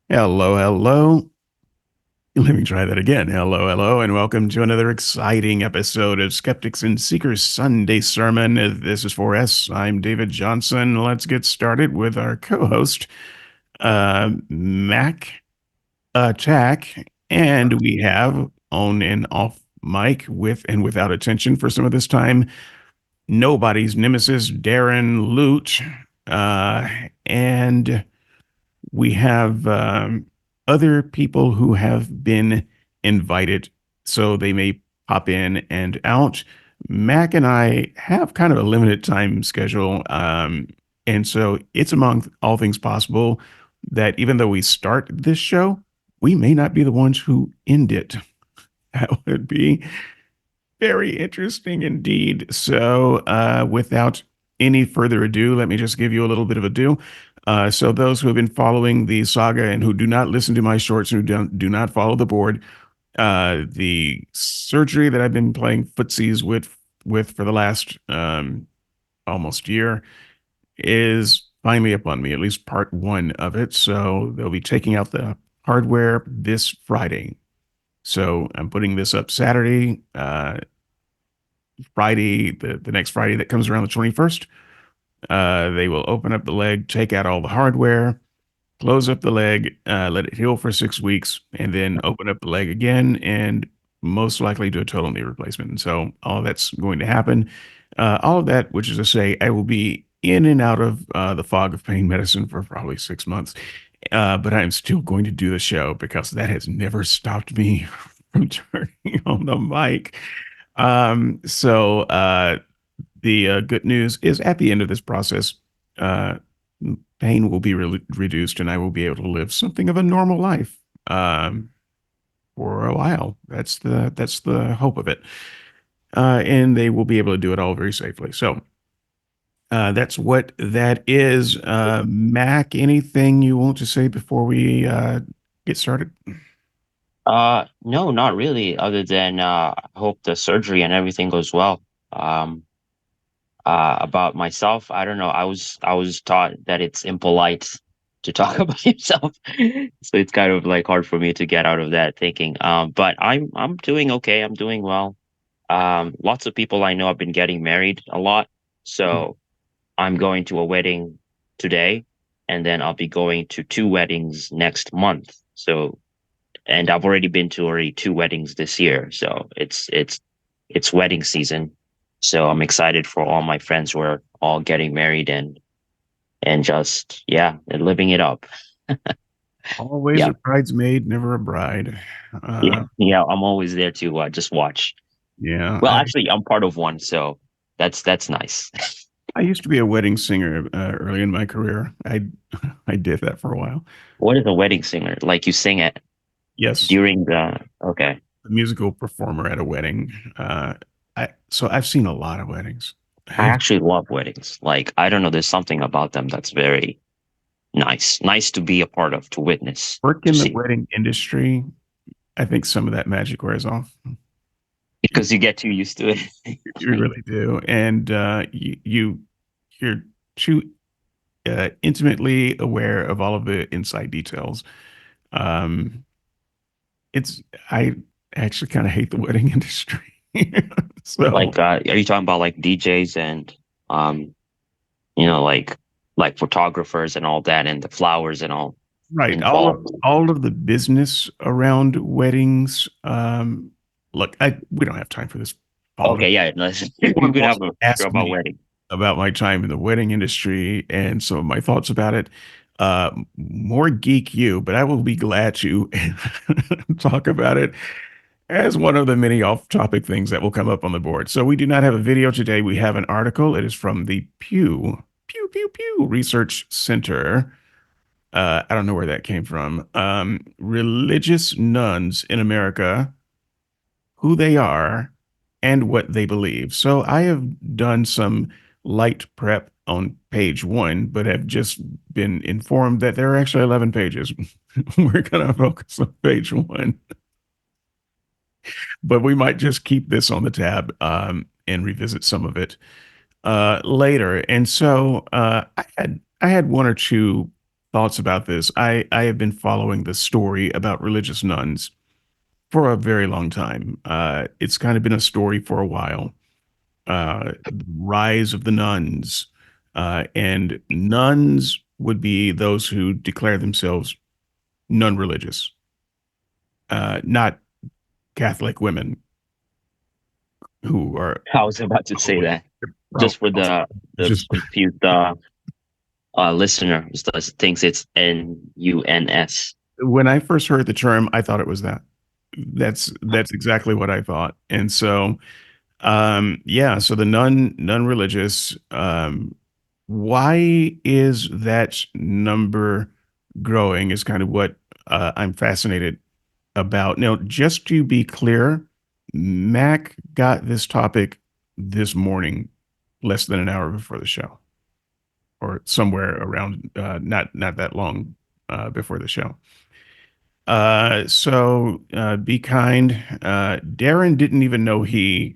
Hello, hello. Let me try that again. Hello, hello, and welcome to another exciting episode of Skeptics and Seekers Sunday Sermon. This is 4S. I'm David Johnson. Let's get started with our co-host, Mac Attack, and we have on and off mic with and without attention for some of this time, nobody's nemesis, Darren Lute, uh, and we have other people who have been invited, so they may pop in and out. Mac and I have kind of a limited time schedule, and so it's among all things possible that even though we start this show, we may not be the ones who end it. That would be very interesting indeed. So, without any further ado, let me just give you a little bit of a do. So, those who have been following the saga and who do not listen to my shorts, who do not follow the board, the surgery that I've been playing footsies with for the last almost year is finally upon me. At least part one of it. So they'll be taking out the hardware this Friday. So I'm putting this up Saturday. Friday, the next Friday that comes around the 21st, they will open up the leg, take out all the hardware, close up the leg, let it heal for 6 weeks, and then open up the leg again and most likely do a total knee replacement. And so all that's going to happen. All of that, which is to say, I will be in and out of the fog of pain medicine for probably 6 months. But I'm still going to do the show because that has never stopped me from turning on the mic. The good news is at the end of this process, uh, pain will be reduced and I will be able to live something of a normal life for a while. That's the hope of it. And they will be able to do it all very safely. So that's what that is. Mac, anything you want to say before we get started? No, not really, other than I hope the surgery and everything goes well. Um, about myself, I don't know. I was taught that it's impolite to talk about yourself. So it's kind of like hard for me to get out of that thinking. But I'm doing okay. I'm doing well. Lots of people I know have been getting married a lot. So I'm going to a wedding today, and then I'll be going to two weddings next month. So and I've already been to already two weddings this year, so it's wedding season. So I'm excited for all my friends who are all getting married and just yeah, and living it up. Always Yeah, a bridesmaid, never a bride. yeah, Uh, yeah. I'm always there to just watch. yeah, Well, actually, I'm part of one, so that's nice. I used to be a wedding singer early in my career. I did that for a while. What is a wedding singer? Like you sing it Yes, during the okay. a musical performer at a wedding. So I've seen a lot of weddings. I I've actually love weddings. Like I don't know, there's something about them that's very nice. Nice to be a part of, to witness, worked to in the see. wedding industry. I think some of that magic wears off. You, Because you get too used to it. you really do, and you're too intimately aware of all of the inside details. Um, it's I actually kind of hate the wedding industry. So Like, are you talking about like DJs and, um, you know, like photographers and all that, and the flowers and all right, involved? all of the business around weddings. Look, I we don't have time for this Okay, politics. yeah, listen, Anyone you could wants have to a show ask about me wedding. about my time in the wedding industry and some of my thoughts about it, more geek you, but I will be glad to talk about it as one of the many off-topic things that will come up on the board. So we do not have a video today. We have an article. It is from the Pew Research Center. I don't know where that came from. Religious nuns in America, who they are, and what they believe. So I have done some light prep on page one, but have just been informed that there are actually 11 pages. We're going to focus on page one, but we might just keep this on the tab and revisit some of it later. And so I had one or two. thoughts about this. I have been following the story about religious nuns for a very long time. It's kind of been a story for a while. The rise of the nuns, and nuns would be those who declare themselves non-religious, not Catholic women who are I was about to say probably, that probably just for also the just confused listener thinks it's NUNS. when I first heard the term, I thought it was that. That's exactly what I thought. And so yeah, so the non-religious, why is that number growing is kind of what I'm fascinated about. Now, just to be clear, Mac got this topic this morning, less than an hour before the show, or somewhere around not that long before the show. So be kind. Darren didn't even know he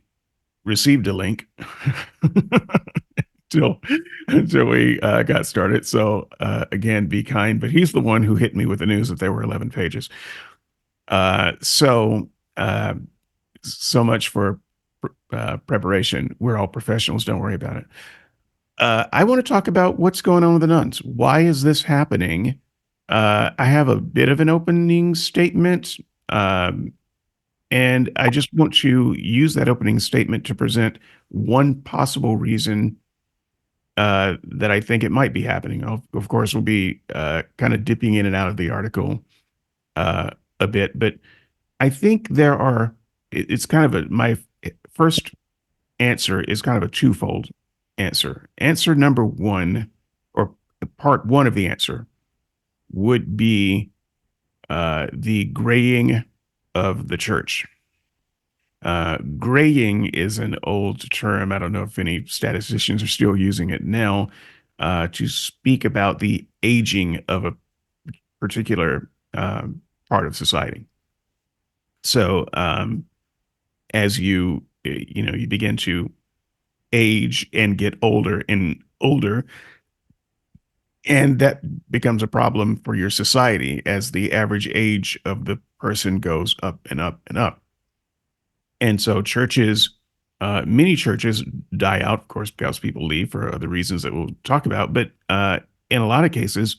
received a link until until we got started. So again, be kind. But he's the one who hit me with the news that there were 11 pages. So uh, so much for preparation. We're all professionals. Don't worry about it. I want to talk about what's going on with the nuns. Why is this happening? I have a bit of an opening statement. Um, and I just want to use that opening statement to present one possible reason that I think it might be happening. Of course, we'll be kind of dipping in and out of the article uh, a bit, but I think there are. It's kind of my first answer is kind of a twofold answer. Answer number one, or part one of the answer, would be the graying of the church. Graying is an old term. I don't know if any statisticians are still using it now to speak about the aging of a particular part of society. So as you begin to age and get older and older, and that becomes a problem for your society as the average age of the person goes up and up and up. And so churches, many churches die out, of course, because people leave for other reasons that we'll talk about. But in a lot of cases,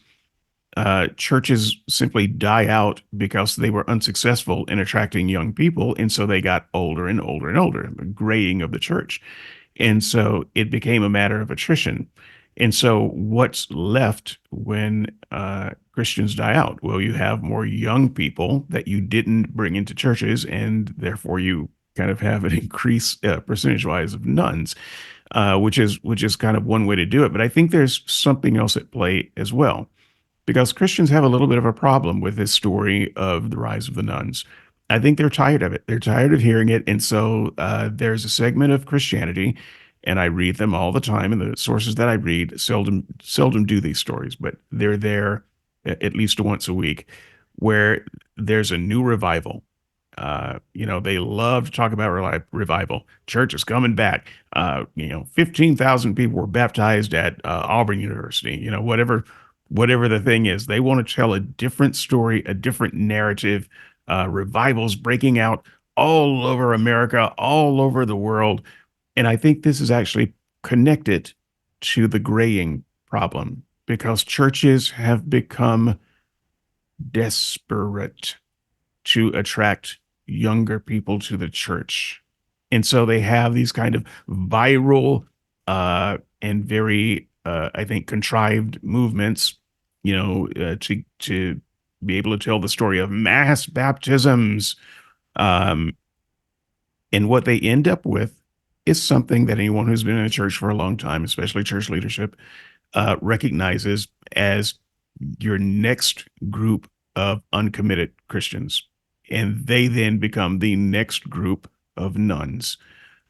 churches simply die out because they were unsuccessful in attracting young people. And so they got older and older and older, the graying of the church. And so it became a matter of attrition. And so what's left when Christians die out? Well, you have more young people that you didn't bring into churches, and therefore you kind of have an increase percentage wise of nuns, which is kind of one way to do it. But I think there's something else at play as well, because Christians have a little bit of a problem with this story of the rise of the nuns. I think they're tired of it. They're tired of hearing it. And so there's a segment of Christianity, and I read them all the time, and the sources that I read seldom do these stories, but they're there at least once a week, where there's a new revival. They love to talk about revival. Church is coming back. 15,000 people were baptized at Auburn University. Whatever the thing is, they want to tell a different story, a different narrative. Revivals breaking out all over America, all over the world. And I think this is actually connected to the graying problem, because churches have become desperate to attract younger people to the church. And so they have these kind of viral and very, I think, contrived movements, to be able to tell the story of mass baptisms. Um, and what they end up with is something that anyone who's been in a church for a long time, especially church leadership, recognizes as your next group of uncommitted Christians. And they then become the next group of nuns,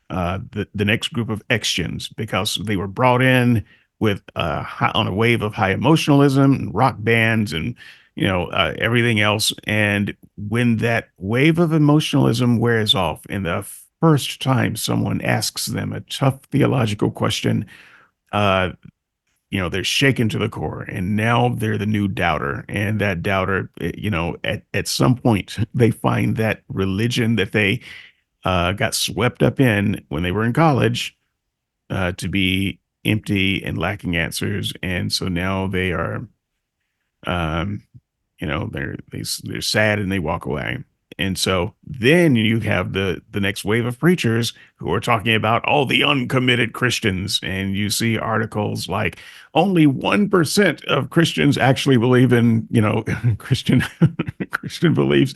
the next group of Xtions, because they were brought in with on a wave of high emotionalism and rock bands and everything else. And when that wave of emotionalism wears off, and the first time someone asks them a tough theological question, uh, they're shaken to the core, and now they're the new doubter. And that doubter, at some point, they find that religion that they got swept up in when they were in college to be empty and lacking answers. And so now they are, um, they're sad and they walk away. And so then you have the next wave of preachers who are talking about all the uncommitted Christians, and you see articles like only 1% of Christians actually believe in Christian Christian beliefs,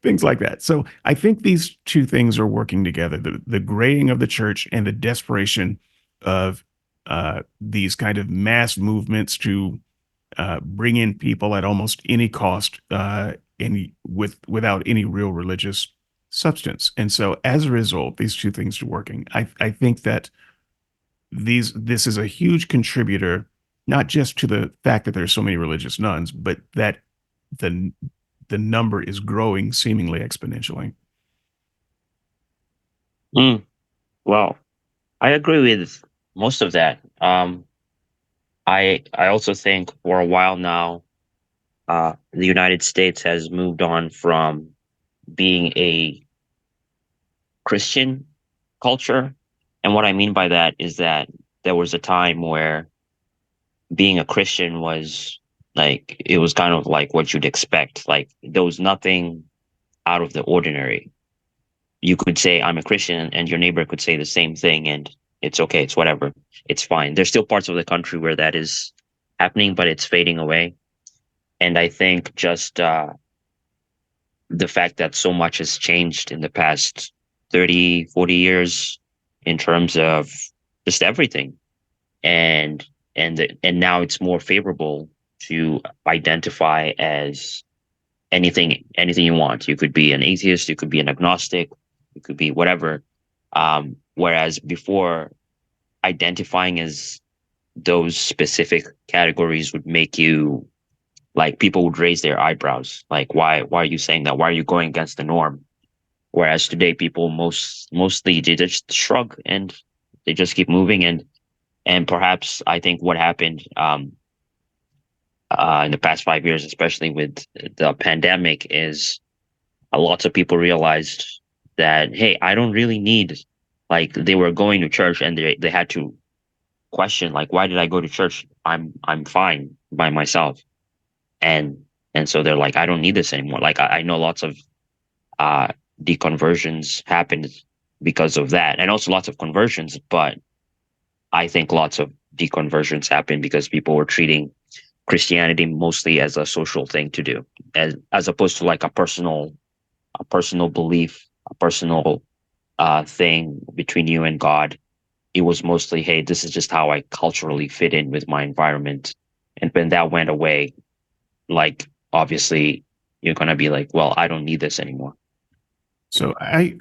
things like that. So I think these two things are working together: the grading of the church and the desperation of these kind of mass movements to bring in people at almost any cost, without any real religious substance. And so, as a result, these two things are working. I think that this is a huge contributor, not just to the fact that there's so many religious nuns, but that the the number is growing seemingly exponentially. Mm, well, I agree with most of that. I also think for a while now, the United States has moved on from being a Christian culture. And what I mean by that is that there was a time where being a Christian was like, it was kind of like what you'd expect. Like, there was nothing out of the ordinary. You could say, I'm a Christian, and your neighbor could say the same thing, and it's okay. It's whatever. It's fine. There's still parts of the country where that is happening, but it's fading away. And I think just the fact that so much has changed in the past 30, 40 years in terms of just everything. And now it's more favorable to identify as anything you want. You could be an atheist, you could be an agnostic, you could be whatever. Whereas before, identifying as those specific categories would make you, like, people would raise their eyebrows, like, why are you saying that? Why are you going against the norm? Whereas today, people mostly they just shrug and they just keep moving. And perhaps I think what happened in the past 5 years, especially with the pandemic, is lots of people realized that, hey, I don't really need, like, they were going to church and they had to question, like, why did I go to church? I'm fine by myself. And and so they're like, I don't need this anymore. Like, I know lots of uh deconversions happened because of that, and also lots of conversions, but I think lots of deconversions happened because people were treating Christianity mostly as a social thing to do, as opposed to like a personal belief, a personal thing between you and God. It was mostly, hey, this is just how I culturally fit in with my environment. And when that went away, like, obviously you're gonna be like, well, I don't need this anymore. So I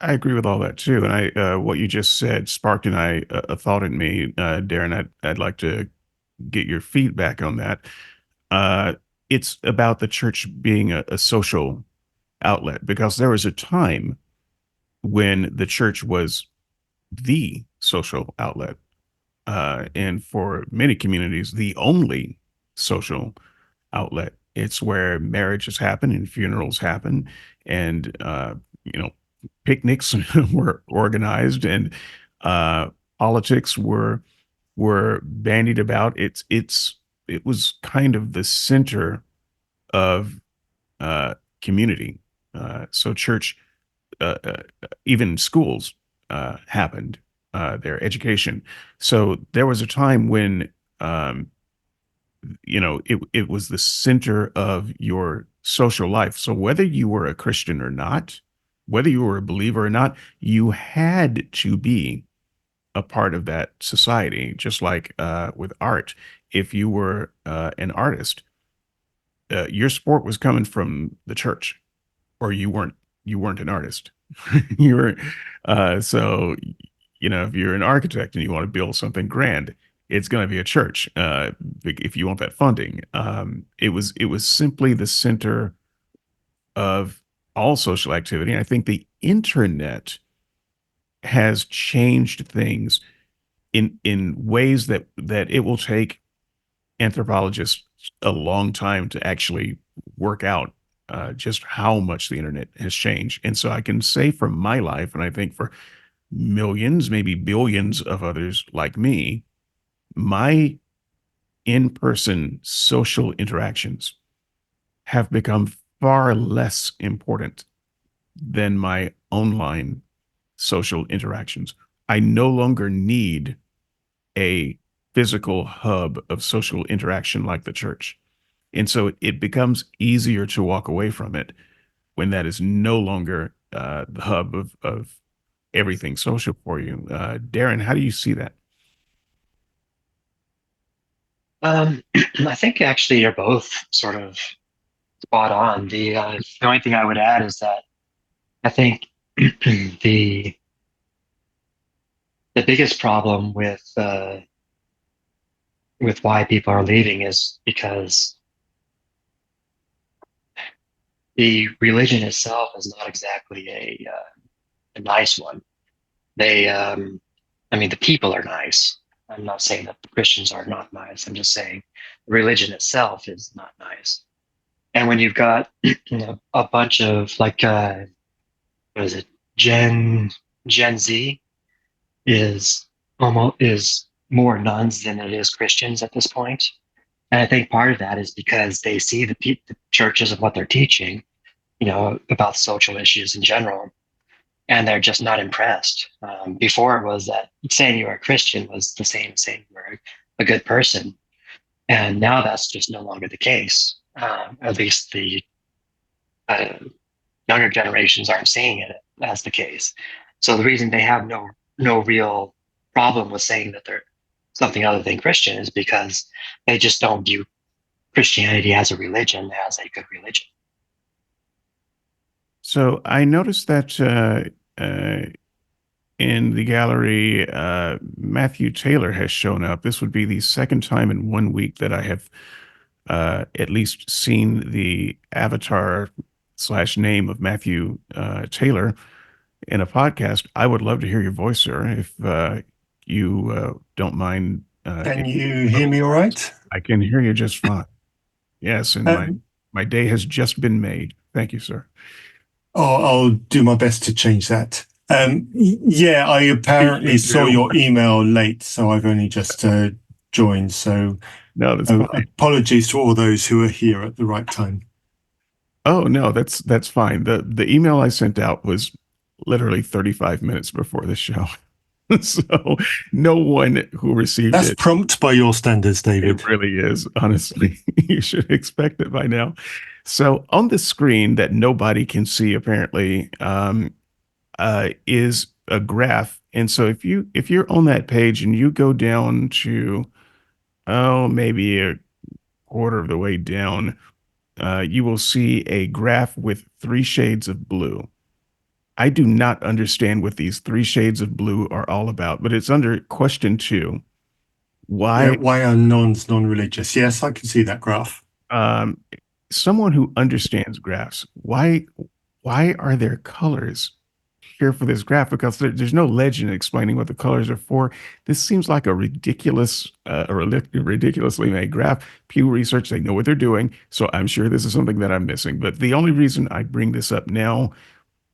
agree with all that too, and I what you just said sparked a thought in me, Darren. I'd like to get your feedback on that. Uh, it's about the church being a social outlet, because there was a time when the church was the social outlet, and for many communities, the only social outlet. It's where marriages happen and funerals happen, and you know, picnics were organized, and uh, politics were bandied about. It was kind of the center of uh, community. So church, even schools, happened. Their education. So there was a time when um, it was the center of your social life. So whether you were a Christian or not, whether you were a believer or not, you had to be a part of that society. Just like with art, if you were an artist, your support was coming from the church, or you weren't an artist. you were so if you're an architect and you want to build something grand, it's going to be a church. If you want that funding, it was simply the center of all social activity. And I think the internet has changed things in ways that it will take anthropologists a long time to actually work out just how much the internet has changed. And so I can say from my life, and I think for millions, maybe billions of others like me, my in-person social interactions have become far less important than my online social interactions. I no longer need a physical hub of social interaction like the church. And so it becomes easier to walk away from it when that is no longer the hub of everything social for you. Darren, how do you see that? I think actually you're both sort of spot on. The only thing I would add is that I think the the biggest problem with why people are leaving is because the religion itself is not exactly a nice one. They, I mean, the people are nice. I'm not saying that the Christians are not nice. I'm just saying the religion itself is not nice. And when you've got a bunch of like what is it, Gen Gen Z is more nuns than it is Christians at this point. And I think part of that is because they see the churches and what they're teaching, about social issues in general, and they're just not impressed. Before it was that saying you were a Christian was the same as saying you were a good person, and now that's just no longer the case. At least the uh, younger generations aren't seeing it as the case. So the reason they have no real problem with saying that they're something other than Christian is because they just don't view Christianity as a religion, as a good religion. So I noticed that in the gallery, Matthew Taylor has shown up. This would be the second time in 1 week that I have at least seen the avatar slash name of Matthew Taylor in a podcast. I would love to hear your voice, sir, if you don't mind. Can you hear me all right? I can hear you just fine. Yes, and Um, my day has just been made. Thank you, sir. I'll do my best to change that. Yeah, I apparently saw your email late, so I've only just joined. So No, that's fine. apologies to all those who are here at the right time. Oh no, that's fine. The email I sent out was literally 35 minutes before the show. So no one who received That's it. prompt by your standards, David. It really is, honestly. You should expect it by now. So on the screen that nobody can see apparently is a graph. And so if you're on that page and you go down to maybe a quarter of the way down, you will see a graph with 3 shades of blue. I do not understand what these 3 shades of blue are all about, but it's under question 2. Why are nuns non-religious? Yes, I can see that graph. Um, someone who understands graphs, why are there colors here for this graph? Because there's no legend explaining what the colors are for. This seems like a ridiculously made graph. Pew Research, they know what they're doing, so I'm sure this is something that I'm missing. But the only reason I bring this up now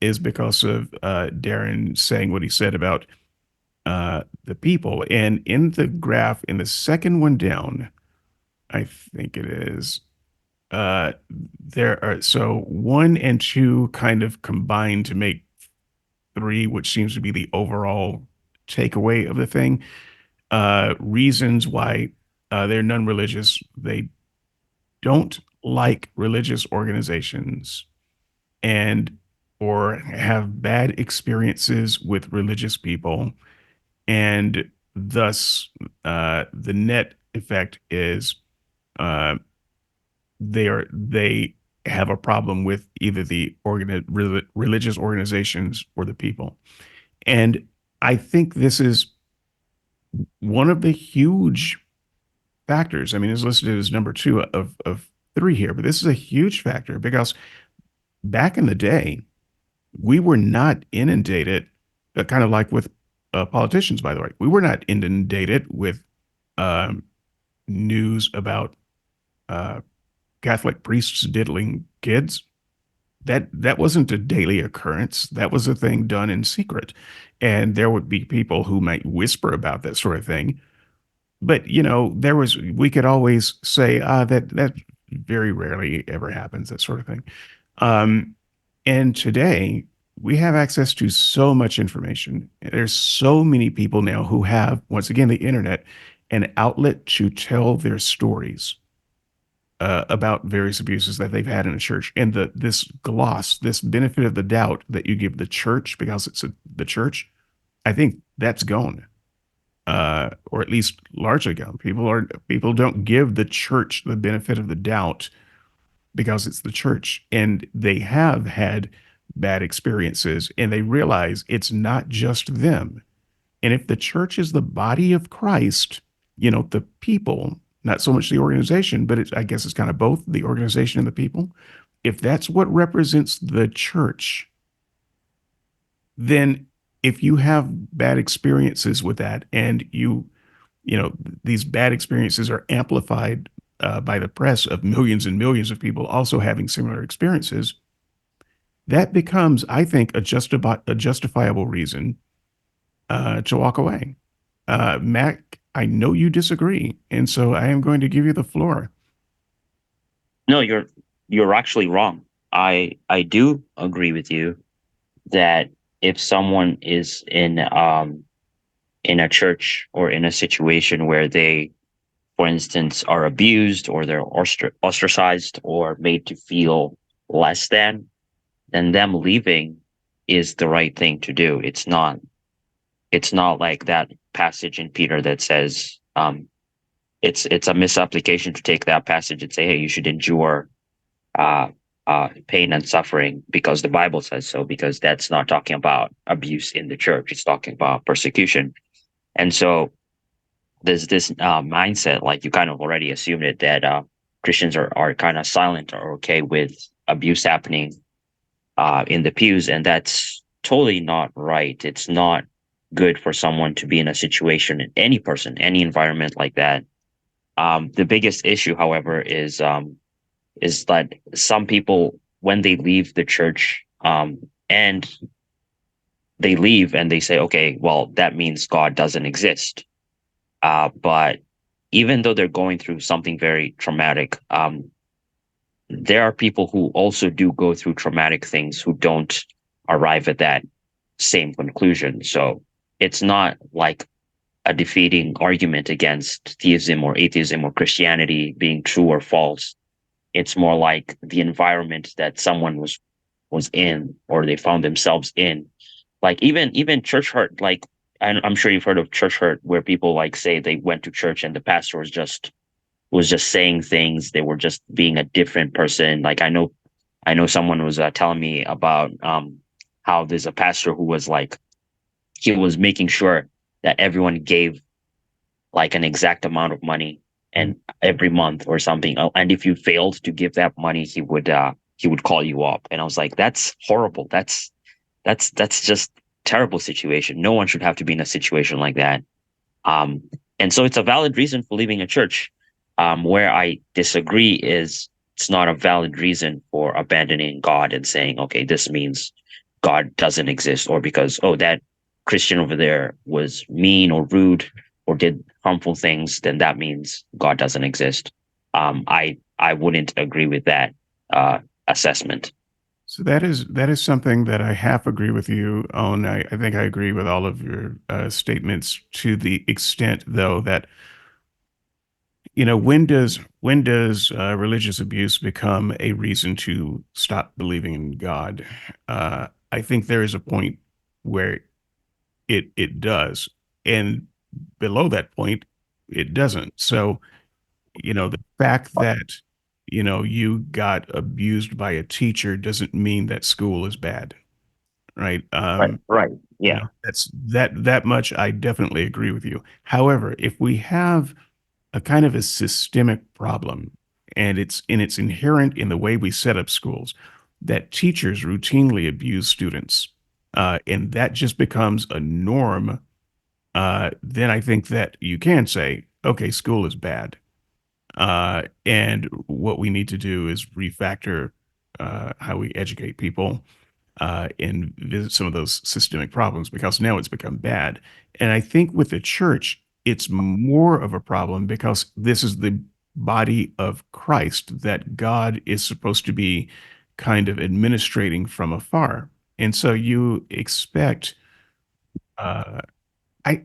is because of Darren saying what he said about the people. And in the graph, in the second one down, I think it is, there are, so 1 and 2 kind of combine to make 3, which seems to be the overall takeaway of the thing. Reasons why they're non-religious. They don't like religious organizations and or have bad experiences with religious people, and thus the net effect is uh, they have a problem with either the religious organizations or the people. And I think this is one of the huge factors. I mean, it's listed as number 2 of 3 here, but this is a huge factor because back in the day, we were not inundated, kind of like with politicians, by the way. We were not inundated with news about Catholic priests diddling kids. That wasn't a daily occurrence. That was a thing done in secret. And there would be people who might whisper about that sort of thing. But we could always say, that very rarely ever happens, that sort of thing. And today we have access to so much information. There's so many people now who have, once again, the internet, an outlet to tell their stories about various abuses that they've had in a church. And this gloss, this benefit of the doubt that you give the church because it's the church, I think that's gone, or at least largely gone. People don't give the church the benefit of the doubt because it's the church, and they have had bad experiences, and they realize it's not just them. And if the church is the body of Christ, the people, not so much the organization, but I guess it's kind of both the organization and the people. If that's what represents the church, then if you have bad experiences with that, and these bad experiences are amplified by the press of millions and millions of people also having similar experiences, that becomes, I think, a justifiable reason to walk away. Mac, I know you disagree, and so I am going to give you the floor. No, you're actually wrong. I do agree with you that if someone is in a church or in a situation where they, for instance, are abused, or they're ostracized or made to feel less than, then them leaving is the right thing to do. It's not like that passage in Peter that says, it's a misapplication to take that passage and say, hey, you should endure pain and suffering because the Bible says so, because that's not talking about abuse in the church. It's talking about persecution. And so there's this mindset, like you kind of already assumed it, that Christians are kind of silent or okay with abuse happening in the pews. And that's totally not right. It's not good for someone to be in a situation, any person, any environment like that. The biggest issue, however, is that some people, when they leave the church, and they leave and they say, okay, well, that means God doesn't exist. But even though they're going through something very traumatic, there are people who also do go through traumatic things who don't arrive at that same conclusion. So it's not like a defeating argument against theism or atheism or Christianity being true or false. It's more like the environment that someone was in, or they found themselves in. Like even church hurt, like I'm sure you've heard of church hurt, where people like say they went to church and the pastor was just saying things. They were just being a different person. Like I know someone was telling me about how there's a pastor who was like, he was making sure that everyone gave like an exact amount of money and every month or something. And if you failed to give that money, he would call you up. And I was like, that's horrible. That's just terrible situation. No one should have to be in a situation like that. And so it's a valid reason for leaving a church. Where I disagree is it's not a valid reason for abandoning God and saying, okay, this means God doesn't exist, or because, oh, that Christian over there was mean or rude or did harmful things, then that means God doesn't exist. I wouldn't agree with that assessment. So that is something that I half agree with you on. I think I agree with all of your statements, to the extent, though, that when does religious abuse become a reason to stop believing in God? I think there is a point where it does, and below that point, it doesn't. So, the fact that you got abused by a teacher doesn't mean that school is bad, right? Right. Yeah. That's that much. I definitely agree with you. However, if we have a kind of a systemic problem, and it's inherent in the way we set up schools, that teachers routinely abuse students, and that just becomes a norm then I think that you can say, okay, school is bad. And what we need to do is refactor how we educate people and visit some of those systemic problems because now it's become bad. And I think with the church, it's more of a problem because this is the body of Christ that God is supposed to be kind of administrating from afar. And so you expect, uh, I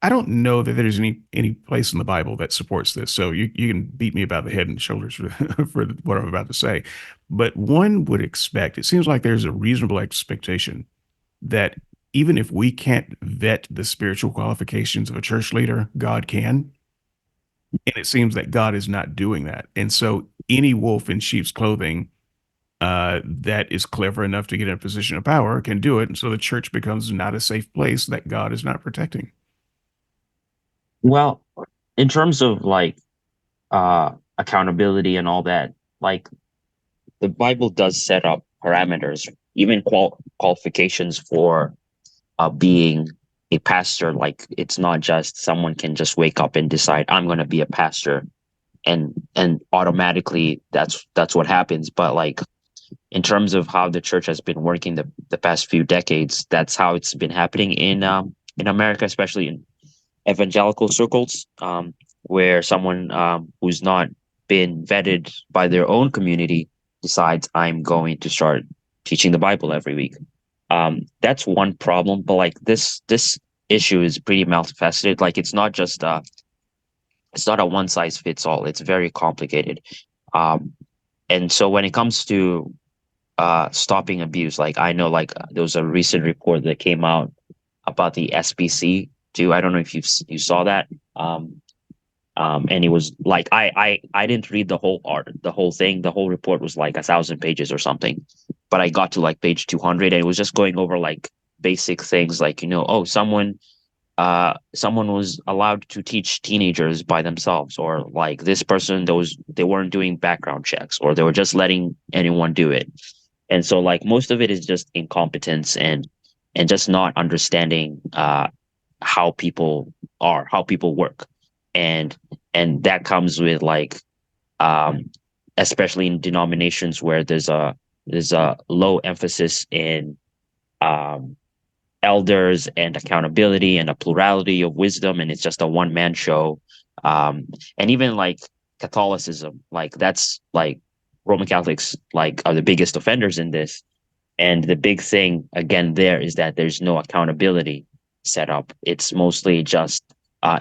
I don't know that there's any place in the Bible that supports this. So you can beat me about the head and shoulders for, for what I'm about to say. But one would expect, it seems like there's a reasonable expectation that even if we can't vet the spiritual qualifications of a church leader, God can. And it seems that God is not doing that. And so any wolf in sheep's clothing that is clever enough to get in a position of power can do it. And so the church becomes not a safe place that God is not protecting. Well, in terms of like accountability and all that, like the Bible does set up parameters, even qualifications for being a pastor. Like it's not just someone can just wake up and decide I'm going to be a pastor, and automatically that's what happens. But like in terms of how the church has been working the past few decades, that's how it's been happening in America, especially in evangelical circles, where someone who's not been vetted by their own community decides I'm going to start teaching the Bible every week. That's one problem, but like this issue is pretty multifaceted. Like it's not a one size fits all. It's very complicated. And so when it comes to stopping abuse, like I know like there was a recent report that came out about the SBC too. I don't know if you saw that. And it was like I didn't read the whole thing. The whole report was like 1,000 pages or something, but I got to like page 200, and it was just going over like basic things like oh someone was allowed to teach teenagers by themselves, or like this person they weren't doing background checks, or they were just letting anyone do it. And so like most of it is just incompetence and just not understanding how people how people work. And that comes with like especially in denominations where there's a low emphasis in elders and accountability and a plurality of wisdom, and it's just a one-man show. And even like Catholicism, like that's like Roman Catholics like are the biggest offenders in this. And the big thing again there is that there's no accountability set up. It's mostly just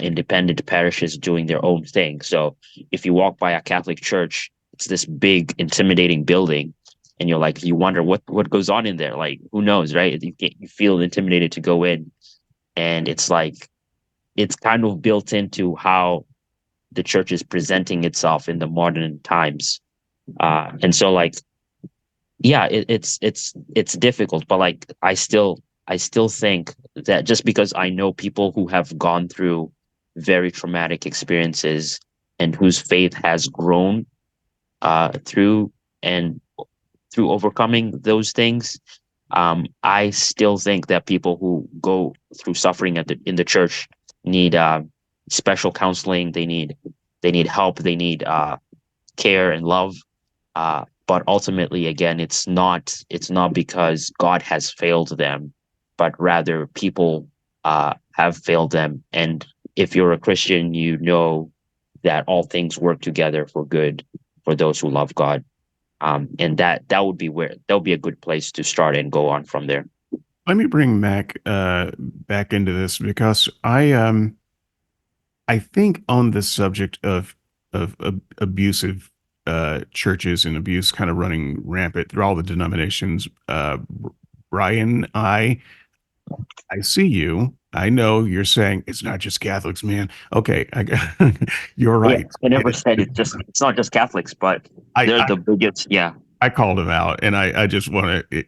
independent parishes doing their own thing. So if you walk by a Catholic church, it's this big, intimidating building, and you're like, you wonder what goes on in there. Like, who knows, right? You feel intimidated to go in, and it's like it's kind of built into how the church is presenting itself in the modern times. And so, like, yeah, it's difficult, but like, I still think that just because I know people who have gone through very traumatic experiences and whose faith has grown through overcoming those things, I still think that people who go through suffering in the church need special counseling. They need help. They need care and love. But ultimately, again, it's not because God has failed them, but rather people have failed them. And if you're a Christian, you know that all things work together for good for those who love God. And that would be a good place to start and go on from there. Let me bring Mac back into this because I think on the subject of abusive churches and abuse kind of running rampant through all the denominations, Brian, I see you. I know you're saying it's not just Catholics, man. Okay, you're right. Yeah, I never said it's not just Catholics, but they're the biggest. Yeah, I called him out, and I just want to,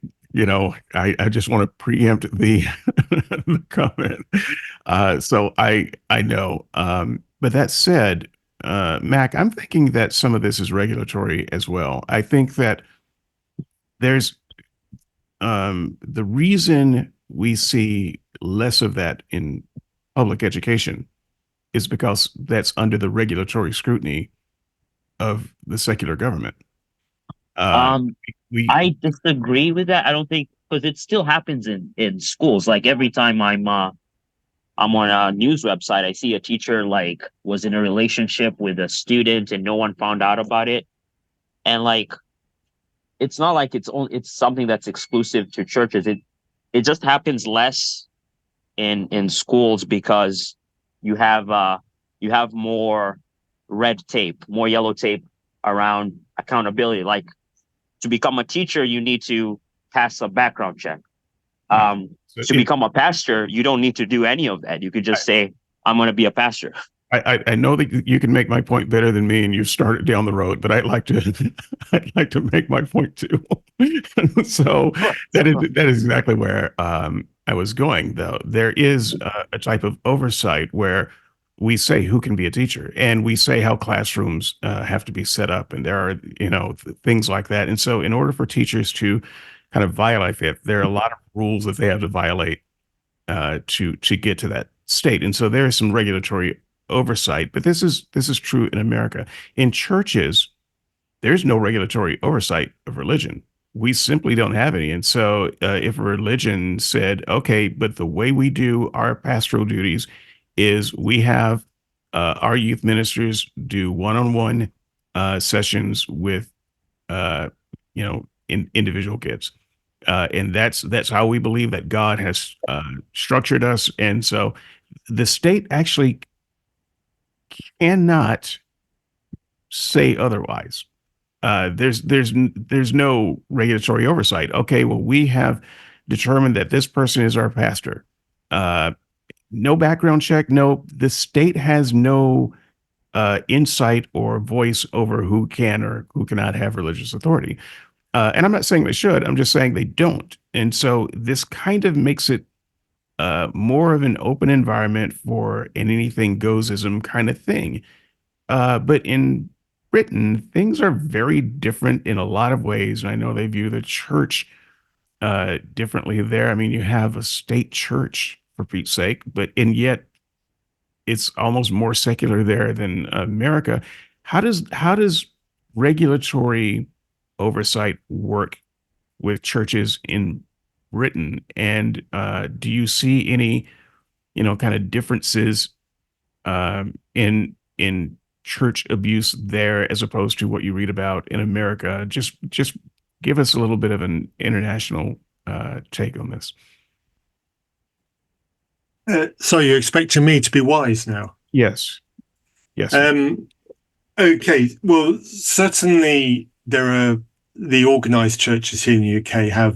I just want to preempt the, the comment. So I know. But that said, Mac, I'm thinking that some of this is regulatory as well. I think that there's the reason we see less of that in public education is because that's under the regulatory scrutiny of the secular government. Um, We I disagree with that. I don't think because it still happens in schools. Like every time I'm on a news website, I see a teacher like was in a relationship with a student and no one found out about it. And like it's not like it's something that's exclusive to churches. It just happens less in schools because you have you have more red tape, more yellow tape around accountability. Like to become a teacher, you need to pass a background check. Right. So To become a pastor, you don't need to do any of that. You could just say, I'm going to be a pastor. I know that you can make my point better than me, and you've started down the road, but I'd like to I'd like to make my point too. So that is exactly where I was going. Though there is a type of oversight where we say who can be a teacher, and we say how classrooms have to be set up, and there are things like that. And so, in order for teachers to kind of violate that, there are a lot of rules that they have to violate to get to that state. And so there is some regulatory oversight, but this is true in America. In churches, there's no regulatory oversight of religion. We simply don't have any. And so if a religion said, okay, but the way we do our pastoral duties is we have our youth ministers do one-on-one sessions with individual kids. And that's how we believe that God has structured us. And so the state actually cannot say otherwise. There's no regulatory oversight. Okay, well, we have determined that this person is our pastor. No background check. No, the state has no insight or voice over who can or who cannot have religious authority. And I'm not saying they should. I'm just saying they don't. And so this kind of makes it more of an open environment for an anything goesism kind of thing. But in Britain, things are very different in a lot of ways. And I know they view the church differently there. I mean, you have a state church, for Pete's sake, and yet it's almost more secular there than America. How does regulatory oversight work with churches in Britain? And do you see any, kind of differences in church abuse there as opposed to what you read about in America? Just give us a little bit of an international take on this. So you're expecting me to be wise now? Yes. Yes. Okay. Well, certainly there are the organized churches here in the UK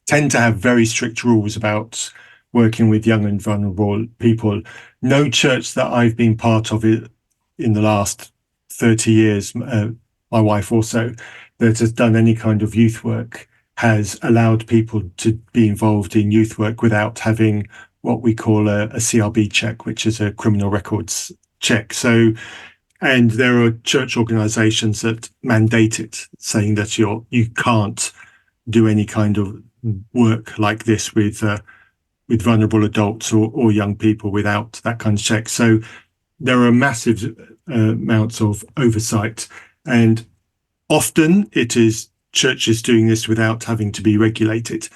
tend to have very strict rules about working with young and vulnerable people. No church that I've been part of in the last 30 years, my wife also, that has done any kind of youth work has allowed people to be involved in youth work without having what we call a CRB check, which is a criminal records check. So, and there are church organizations that mandate it, saying that you can't do any kind of work like this with vulnerable adults or young people without that kind of check. So there are massive amounts of oversight, and often it is churches doing this without having to be regulated.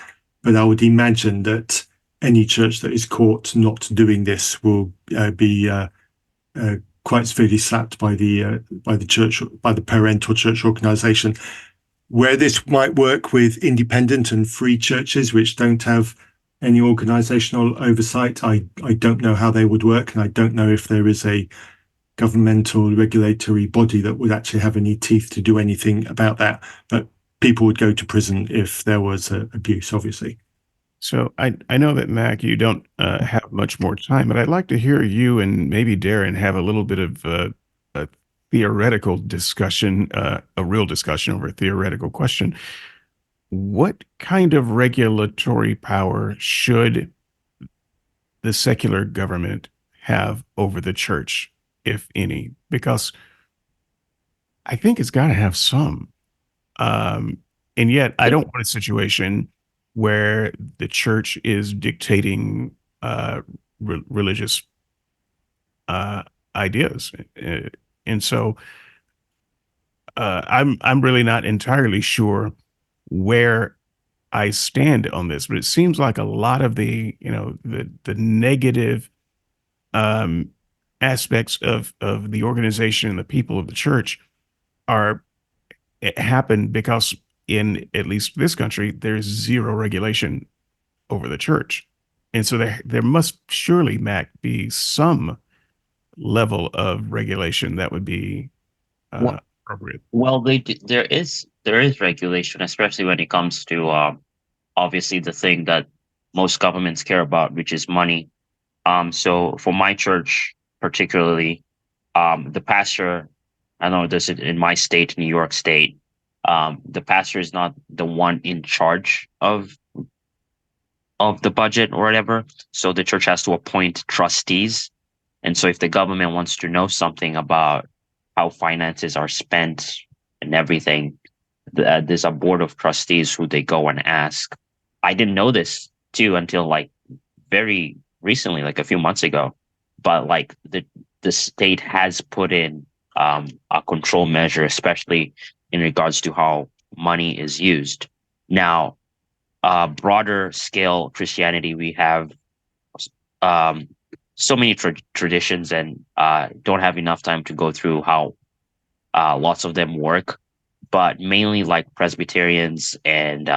But I would imagine that any church that is caught not doing this will be quite severely slapped by the church, by the parent or church organization. Where this might work with independent and free churches which don't have any organizational oversight, I don't know how they would work, and I don't know if there is a governmental regulatory body that would actually have any teeth to do anything about that. But people would go to prison if there was abuse, obviously. So I know that, Mac, you don't have much more time, but I'd like to hear you and maybe Darren have a little bit of a theoretical discussion, a real discussion over a theoretical question. What kind of regulatory power should the secular government have over the church, if any? Because I think it's got to have some. And yet I don't want a situation where the church is dictating religious ideas, and so I'm really not entirely sure where I stand on this, but it seems like a lot of the the negative um, aspects of the organization and the people of the church are it happen because in at least this country there's zero regulation over the church, and so there must surely, Mac, be some level of regulation that would be Well, appropriate. there is regulation, especially when it comes to obviously the thing that most governments care about, which is money. So for my church particularly, the pastor, I know this in my state, New York State, the pastor is not the one in charge of the budget or whatever. So the church has to appoint trustees. And so if the government wants to know something about how finances are spent and everything, there's a board of trustees who they go and ask. I didn't know this too until like very recently, like a few months ago. But like the state has put in a control measure, especially in regards to how money is used. Now, broader scale Christianity, we have um, so many traditions, and don't have enough time to go through how lots of them work. But mainly like Presbyterians and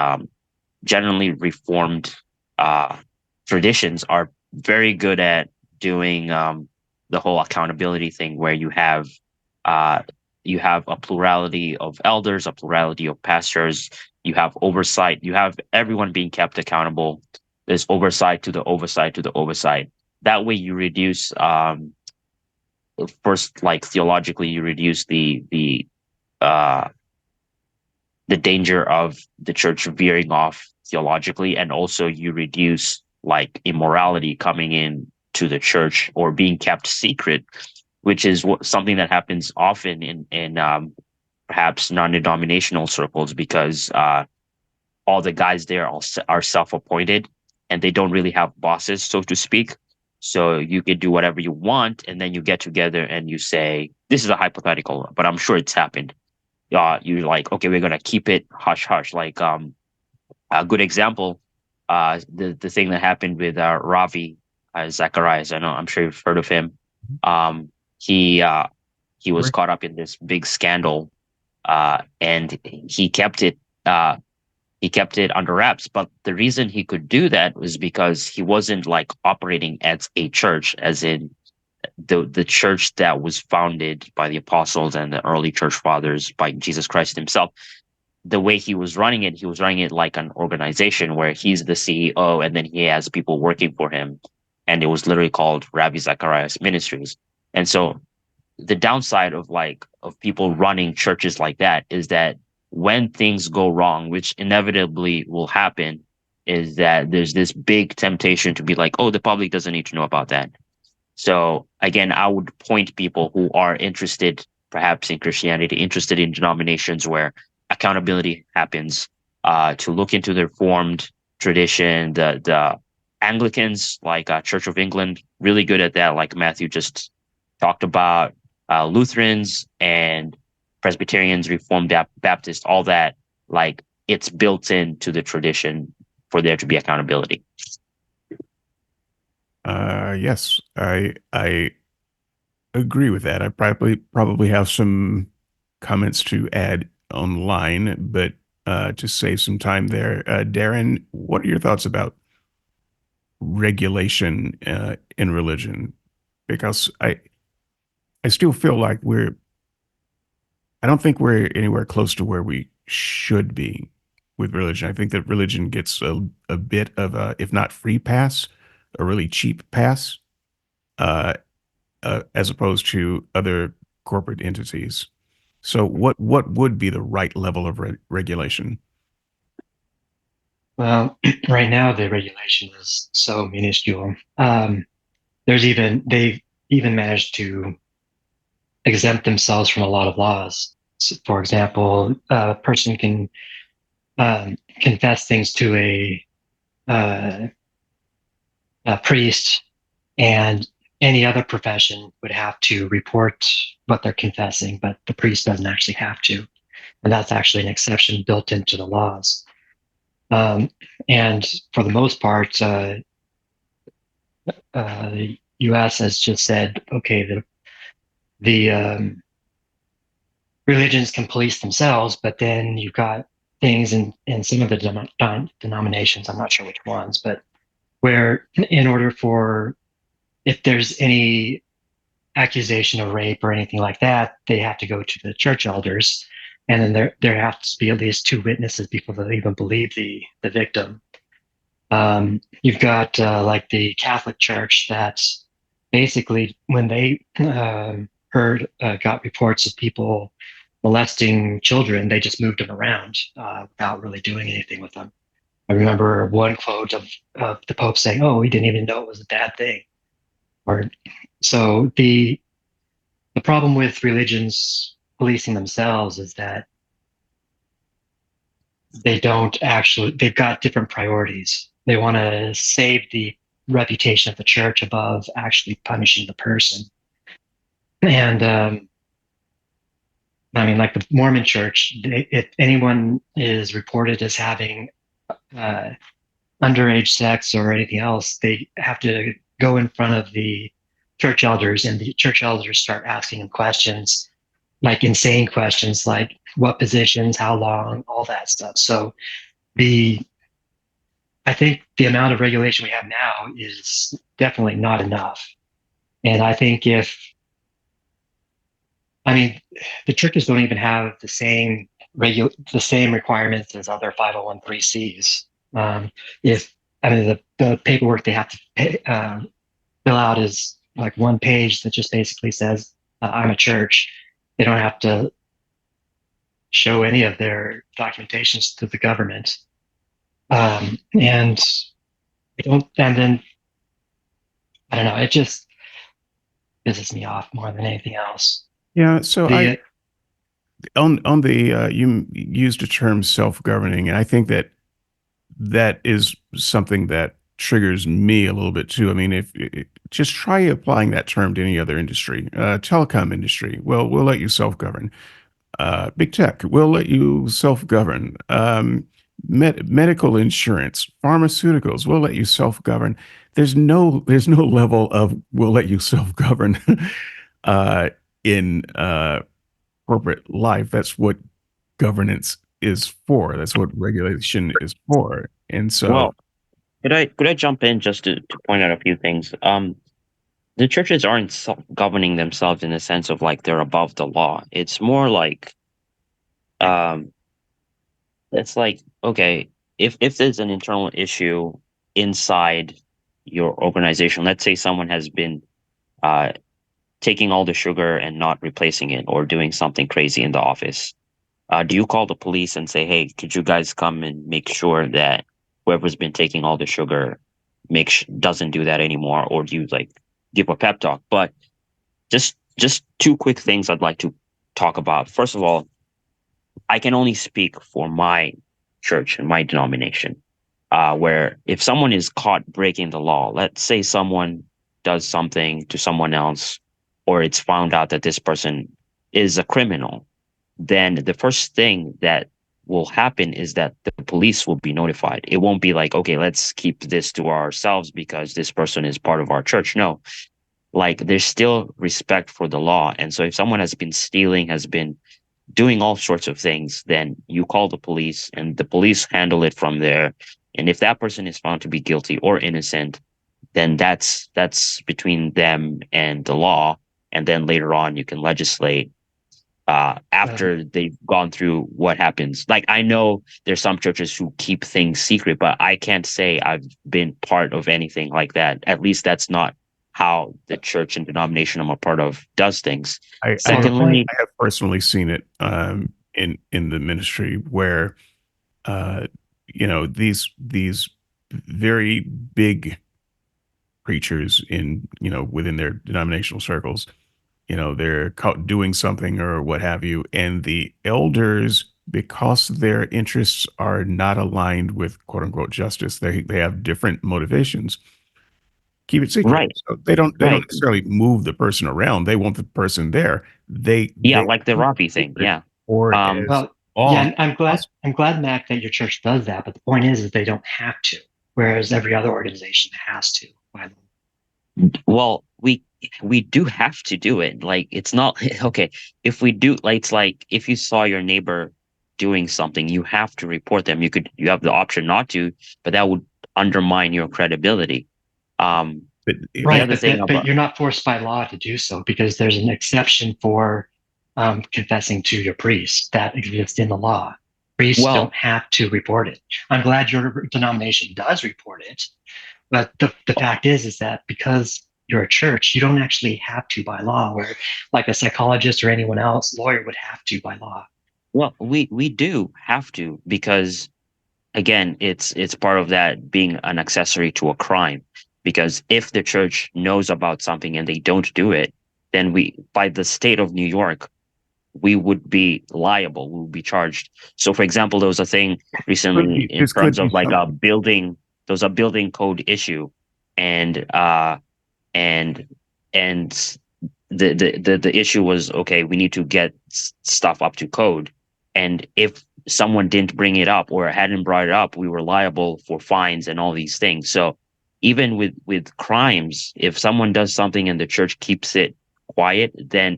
generally Reformed uh, traditions are very good at doing the whole accountability thing, where uh, you have a plurality of elders, a plurality of pastors. You have oversight. You have everyone being kept accountable. There's oversight to the oversight to the oversight. That way, you reduce first, like theologically, you reduce uh, the danger of the church veering off theologically, and also you reduce like immorality coming in to the church or being kept secret, which is something that happens often in perhaps non-denominational circles, because all the guys there are self-appointed and they don't really have bosses, so to speak. So you can do whatever you want, and then you get together and you say, this is a hypothetical, but I'm sure it's happened. You're like, okay, we're gonna keep it hush hush. Like a good example, the thing that happened with Ravi Zacharias. I'm sure you've heard of him. Um, he was Right. caught up in this big scandal, and he kept it under wraps. But the reason he could do that was because he wasn't like operating as a church, as in the church that was founded by the apostles and the early church fathers, by Jesus Christ himself. The way he was running it like an organization where he's the CEO and then he has people working for him. And it was literally called Ravi Zacharias Ministries. And so the downside of people running churches like that is that when things go wrong, which inevitably will happen, is that there's this big temptation to be like, oh, the public doesn't need to know about that. So again, I would point people who are interested, perhaps in Christianity, interested in denominations where accountability happens, to look into the Reformed tradition. The Anglicans, like Church of England, really good at that. Like Matthew just talked about, Lutherans and Presbyterians, Reformed Baptists, all that. Like it's built into the tradition for there to be accountability. Yes, I agree with that. I probably have some comments to add online, but to save some time there, Darren, what are your thoughts about regulation in religion? Because I still feel like I don't think we're anywhere close to where we should be with religion. I think that religion gets a bit of a, if not free pass, a really cheap pass, uh, as opposed to other corporate entities. So what would be the right level of regulation? Well, right now the regulation is so minuscule. They've even managed to exempt themselves from a lot of laws. So, for example, a person can confess things to uh, a priest And any other profession would have to report what they're confessing, but the priest doesn't actually have to. And that's actually an exception built into the laws. And for the most part, the U.S. has just said, okay, the religions can police themselves, but then you've got things in some of the denominations, I'm not sure which ones, but where in order for, if there's any accusation of rape or anything like that, they have to go to the church elders, and then there have to be at least two witnesses before they even believe the victim. You've got like the Catholic Church that basically, when they got reports of people molesting children, they just moved them around without really doing anything with them. I remember one quote of the Pope saying, "Oh, we didn't even know it was a bad thing." Or so the problem with religions policing themselves is that they've got different priorities. They want to save the reputation of the church above actually punishing the person. And I mean, like the Mormon church, if anyone is reported as having underage sex or anything else, they have to go in front of the church elders, and the church elders start asking them questions, like insane questions, like what positions, how long, all that stuff. So I think the amount of regulation we have now is definitely not enough. And I think the churches don't even have the same requirements as other 501(c)(3)s. The paperwork they have to fill out is like one page that just basically says, I'm a church. They don't have to show any of their documentations to the government. And then I don't know, it just pisses me off more than anything else. Yeah. So on the you used the term self-governing, and I think that is something that triggers me a little bit too. I mean, if just try applying that term to any other industry, telecom industry, well, we'll let you self-govern. Big tech, we'll let you self-govern. Medical insurance, pharmaceuticals, we'll let you self-govern. There's no level of we'll let you self-govern in corporate life. That's what governance is for. That's what regulation is for. And so, Well, could I jump in just to point out a few things? The churches aren't governing themselves in the sense of like they're above the law. It's more like, it's like, okay, if there's an internal issue inside your organization, let's say someone has been taking all the sugar and not replacing it, or doing something crazy in the office, do you call the police and say, hey, could you guys come and make sure that whoever's been taking all the sugar doesn't do that anymore? Or do you like give a pep talk? But just two quick things I'd like to talk about. First of all, I can only speak for my church and my denomination, where if someone is caught breaking the law, let's say someone does something to someone else, or it's found out that this person is a criminal, then the first thing that will happen is that the police will be notified. It won't be like, okay, let's keep this to ourselves because this person is part of our church. No, like there's still respect for the law. And so if someone has been stealing, has been doing all sorts of things, then you call the police and the police handle it from there. And if that person is found to be guilty or innocent, then that's between them and the law. And then later on, you can legislate after they've gone through what happens. Like, I know there's some churches who keep things secret, but I can't say I've been part of anything like that. At least that's not how the church and denomination I'm a part of does things. Secondly, I have personally seen it in the ministry where these very big preachers in within their denominational circles, they're caught doing something or what have you, and the elders, because their interests are not aligned with quote unquote justice, they have different motivations. keep it secret. Right. So they don't Right. necessarily move the person around. They want the person there. Yeah, they like the Robbie thing. secret Yeah. or Um, as Well, yeah, long and I'm glad, Mac, that your church does that. But the point is they don't have to, whereas every other organization has to. By law. well, we do have to do it. Like it's not okay. If we do, like it's like if you saw your neighbor doing something, you have to report them. You have the option not to, but that would undermine your credibility. Um, but Right, other thing but about you're not forced by law to do so because there's an exception for confessing to your priest that exists in the law. Priests well, don't have to report it. I'm glad your denomination does report it, but the fact is that because you're a church, you don't actually have to by law, where like a psychologist or anyone else, lawyer would have to by law. well, we do have to because again, it's part of that being an accessory to a crime. Because if the church knows about something and they don't do it, then we, by the state of New York, we would be liable. We would be charged. So, for example, there was a thing recently in this could terms be of like a something. building. There was a building code issue, and and and the issue was okay. We need to get stuff up to code, and if someone didn't bring it up or hadn't brought it up, we were liable for fines and all these things. So even with crimes, if someone does something and the church keeps it quiet, then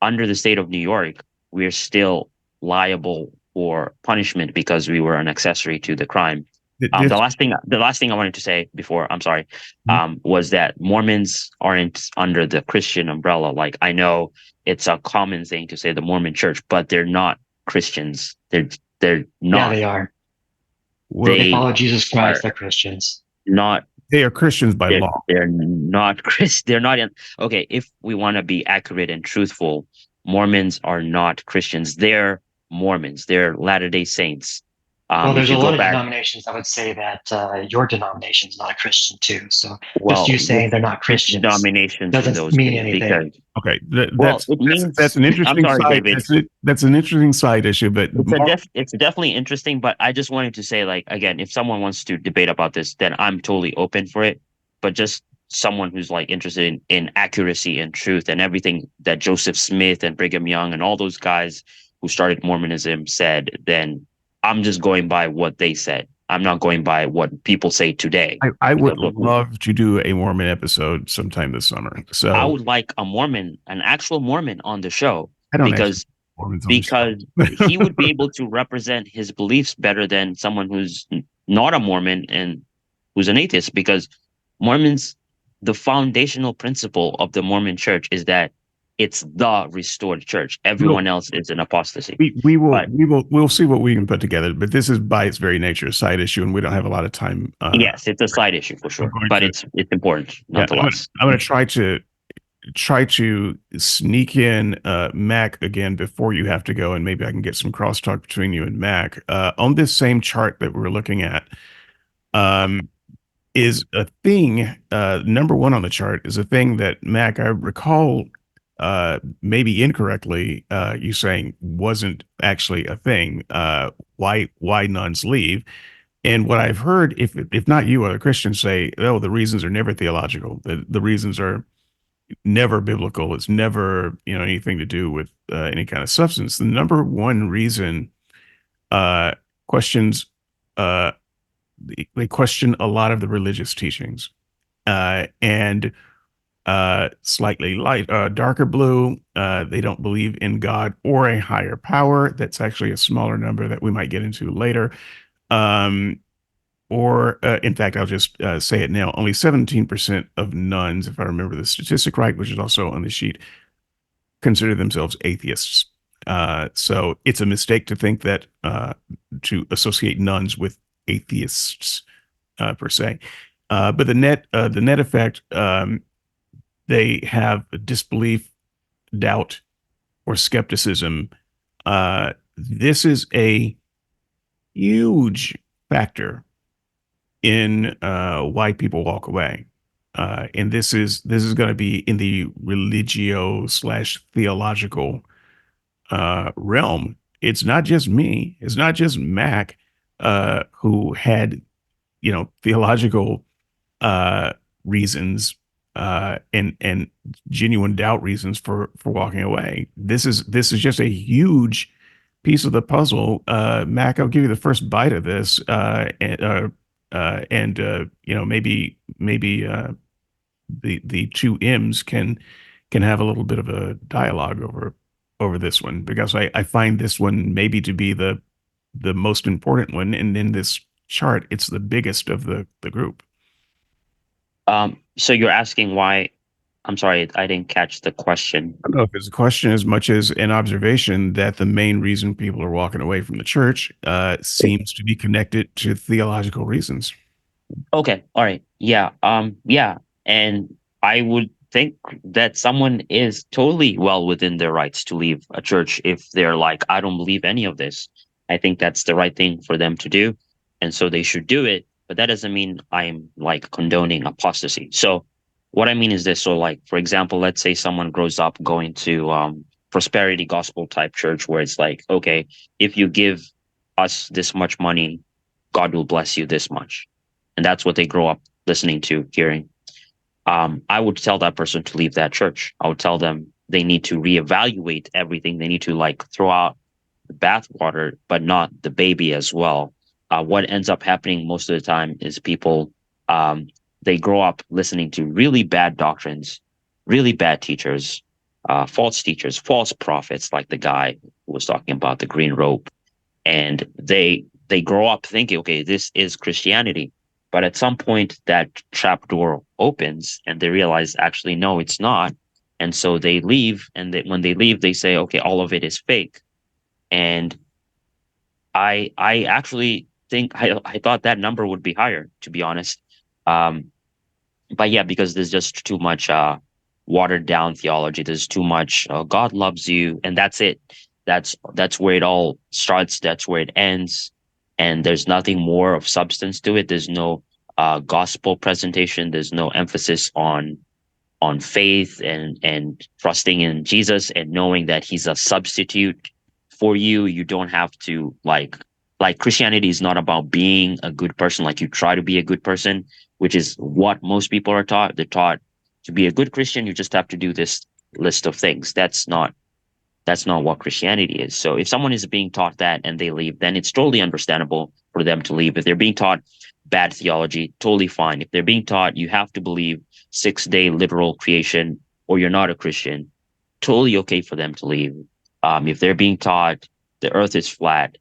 under the state of New York, we're still liable for punishment because we were an accessory to the crime. This, The last thing I wanted to say before, I'm sorry, Mhm. was that Mormons aren't under the Christian umbrella. Like I know it's a common thing to say the Mormon Church, but they're not Christians. They're Yeah, not. they are. well, They They follow Jesus Christ. are They're Christians. not. they are Christians by law. They're not Chris. They're not in. Okay, if we want to be accurate and truthful, Mormons are not Christians. They're Mormons. They're Latter-day Saints. Well, If there's a you lot go of back, denominations that would say that your denomination is not a Christian too. So well, just you saying they're not which Christians denominations do doesn't those mean mean? anything. Because Okay, well, it that's means. an I'm interesting sorry, side. David. That's an interesting side issue. But It's definitely interesting, but I just wanted to say, like, again, if someone wants to debate about this, then I'm totally open for it. But just someone who's like interested in accuracy and truth and everything that Joseph Smith and Brigham Young and all those guys who started Mormonism said, then I'm just going by what they said. I'm not going by what people say today. I would Because, look, love to do a Mormon episode sometime this summer. I So would like a Mormon, an actual Mormon on the show I don't actually because Mormons on the show. he would be able to represent his beliefs better than someone who's not a Mormon and who's an atheist. Because Mormons, the foundational principle of the Mormon church is that it's the restored church. Everyone else is an apostasy. But we'll see what we can put together. But this is by its very nature a side issue, and we don't have a lot of time. Yes, it's a side issue for sure, but it's important nonetheless. I'm going to try to sneak in Mac again before you have to go, and maybe I can get some crosstalk between you and Mac on this same chart that we're looking at. Is a thing number one on the chart is a thing that Mac, I recall maybe incorrectly you saying wasn't actually a thing. Why nuns leave. And what I've heard, if not you, other Christians say, oh, the reasons are never theological. The reasons are never biblical. It's never, anything to do with any kind of substance. The number one reason questions, they question a lot of the religious teachings. And slightly light, darker blue, they don't believe in God or a higher power. That's actually a smaller number that we might get into later. Or in fact, I'll just say it now. Only 17% of nuns, if I remember the statistic right, which is also on the sheet, consider themselves atheists. So it's a mistake to think that to associate nuns with atheists per se. But the net effect, they have disbelief, doubt, or skepticism. This is a huge factor in why people walk away. And this is going to be in the religio/theological realm. It's not just me. It's not just Mac who had, theological reasons and genuine doubt reasons for walking away. This is just a huge piece of the puzzle. Mac, I'll give you the first bite of this, and you know, maybe the two M's can have a little bit of a dialogue over this one, because I find this one maybe to be the most important one, and in this chart, it's the biggest of the group. So you're asking why? I'm sorry, I didn't catch the question. I don't know if it's a question as much as an observation that the main reason people are walking away from the church seems to be connected to theological reasons. Okay, all right. Yeah. Yeah. And I would think that someone is totally well within their rights to leave a church if they're like, I don't believe any of this. I think that's the right thing for them to do. And so they should do it. But that doesn't mean I'm like condoning apostasy. So what I mean is this. So like, for example, let's say someone grows up going to prosperity gospel type church where it's like, okay, if you give us this much money, God will bless you this much. And that's what they grow up listening to, hearing. I would tell that person to leave that church. I would tell them they need to reevaluate everything. They need to like throw out the bathwater, but not the baby as well. What ends up happening most of the time is people, they grow up listening to really bad doctrines, really bad teachers, false prophets, like the guy who was talking about the green robe. And they grow up thinking, okay, this is Christianity. But at some point, that trap door opens and they realize, actually, no, it's not. And so they leave. And when they leave, they say, okay, all of it is fake. And I actually think I thought that number would be higher, to be honest. But yeah, because there's just too much watered down theology. There's too much God loves you, and that's it. That's where it all starts. That's where it ends. And there's nothing more of substance to it. There's no gospel presentation. There's no emphasis on faith and trusting in Jesus and knowing that he's a substitute for you. You don't have to like Christianity is not about being a good person. Like you try to be a good person, which is what most people are taught. They're taught to be a good Christian. You just have to do this list of things. That's not what Christianity is. So if someone is being taught that and they leave, then it's totally understandable for them to leave. If they're being taught bad theology, totally fine. If they're being taught you have to believe 6-day literal creation or you're not a Christian, totally okay for them to leave. If they're being taught the earth is flat,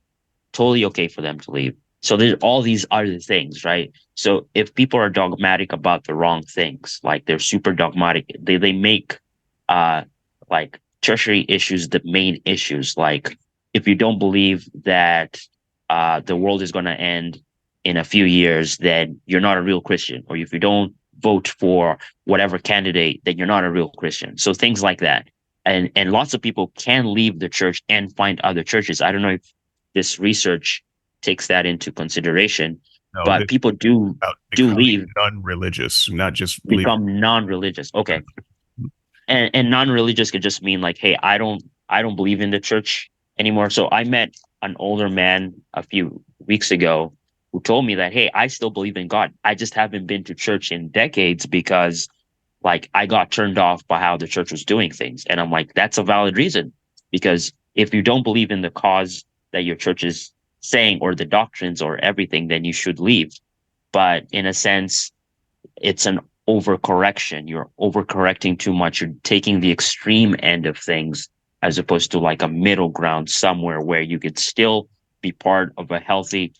totally okay for them to leave. So there's all these other things, right? So if people are dogmatic about the wrong things, like they're super dogmatic, they make like tertiary issues the main issues. Like if you don't believe that the world is going to end in a few years, then you're not a real Christian. Or if you don't vote for whatever candidate, then you're not a real Christian. So things like that. And lots of people can leave the church and find other churches. I don't know if this research takes that into consideration, No, but people do leave. Non-religious, not just become non-religious. Okay. And non-religious could just mean like, hey, I don't believe in the church anymore. So I met an older man a few weeks ago who told me that, hey, I still believe in God. I just haven't been to church in decades because like I got turned off by how the church was doing things. And I'm like, that's a valid reason, because if you don't believe in the cause that your church is saying or the doctrines or everything, then you should leave. But in a sense, it's an overcorrection. You're overcorrecting too much. You're taking the extreme end of things as opposed to like a middle ground somewhere where you could still be part of a healthy,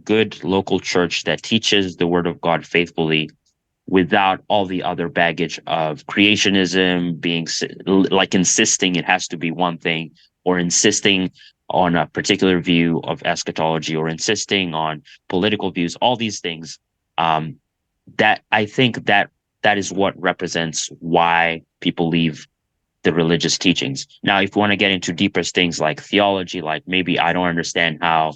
good local church that teaches the word of God faithfully without all the other baggage of creationism, being like insisting it has to be one thing, or insisting on a particular view of eschatology, or insisting on political views, all these things. That I think that is what represents why people leave the religious teachings. Now, if you want to get into deeper things like theology, like maybe I don't understand how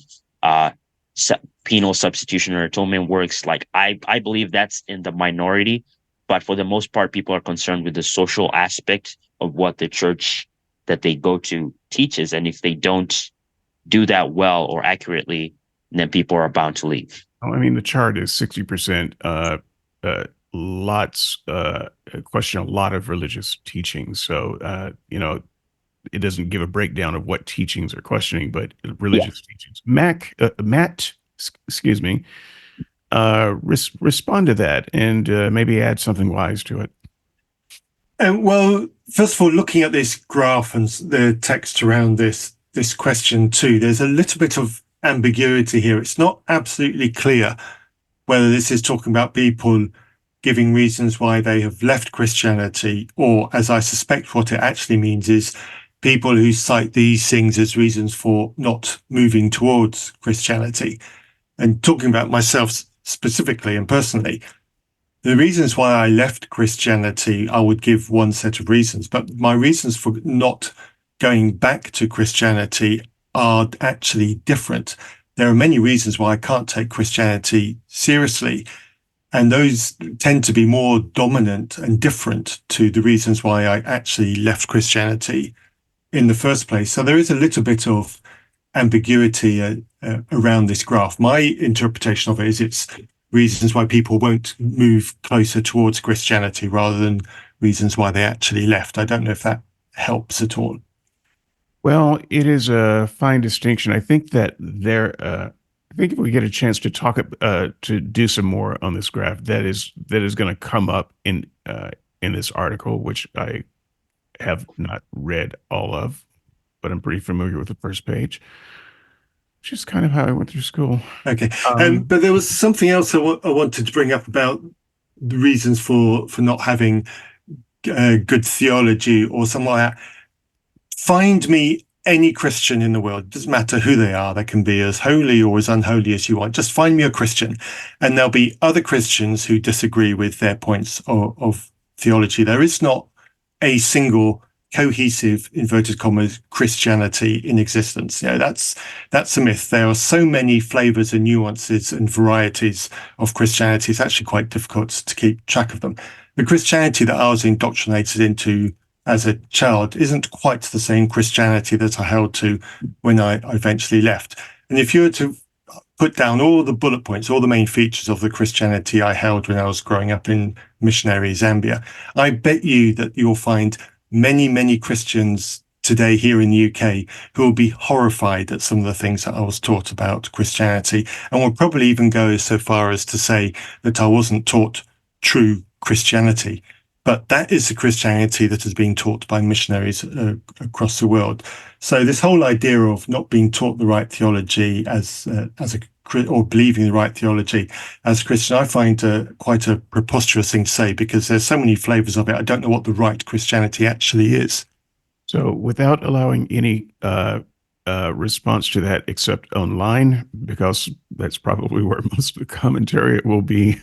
penal substitutionary atonement works, like I believe that's in the minority, but for the most part, people are concerned with the social aspect of what the church that they go to teaches. And if they don't do that well or accurately, then people are bound to leave. I mean, the chart is 60% question a lot of religious teachings. So, it doesn't give a breakdown of what teachings are questioning, but religious teachings. Matt, excuse me, respond to that and maybe add something wise to it. Well, first of all, looking at this graph and the text around this question too, there's a little bit of ambiguity here. It's not absolutely clear whether this is talking about people giving reasons why they have left Christianity, or, as I suspect what it actually means, is people who cite these things as reasons for not moving towards Christianity. And talking about myself specifically and personally, the reasons why I left Christianity, I would give one set of reasons, but my reasons for not going back to Christianity are actually different. There are many reasons why I can't take Christianity seriously, and those tend to be more dominant and different to the reasons why I actually left Christianity in the first place. So there is a little bit of ambiguity around this graph. My interpretation of it is it's reasons why people won't move closer towards Christianity rather than reasons why they actually left. I don't know if that helps at all. Well, it is a fine distinction. I think that I think if we get a chance to talk, to do some more on this graph, that is going to come up in this article, which I have not read all of, but I'm pretty familiar with the first page, which is kind of how I went through school. Okay, but there was something else I wanted to bring up about the reasons for not having good theology or something like that. Find me any Christian in the world. It doesn't matter who they are. They can be as holy or as unholy as you want. Just find me a Christian, and there'll be other Christians who disagree with their points of theology. There is not a single cohesive, inverted commas, Christianity in existence. That's a myth. There are so many flavors and nuances and varieties of Christianity. It's actually quite difficult to keep track of them. The Christianity that I was indoctrinated into as a child isn't quite the same Christianity that I held to when I eventually left. And if you were to put down all the bullet points, all the main features of the Christianity I held when I was growing up in missionary Zambia, I bet you that you'll find many, many Christians today here in the UK who will be horrified at some of the things that I was taught about Christianity, and will probably even go so far as to say that I wasn't taught true Christianity. But that is the Christianity that is being taught by missionaries across the world. So this whole idea of not being taught the right theology or believing the right theology as a Christian, I find quite a preposterous thing to say, because there's so many flavors of it. I don't know what the right Christianity actually is. So without allowing any response to that except online, because that's probably where most of the commentary will be,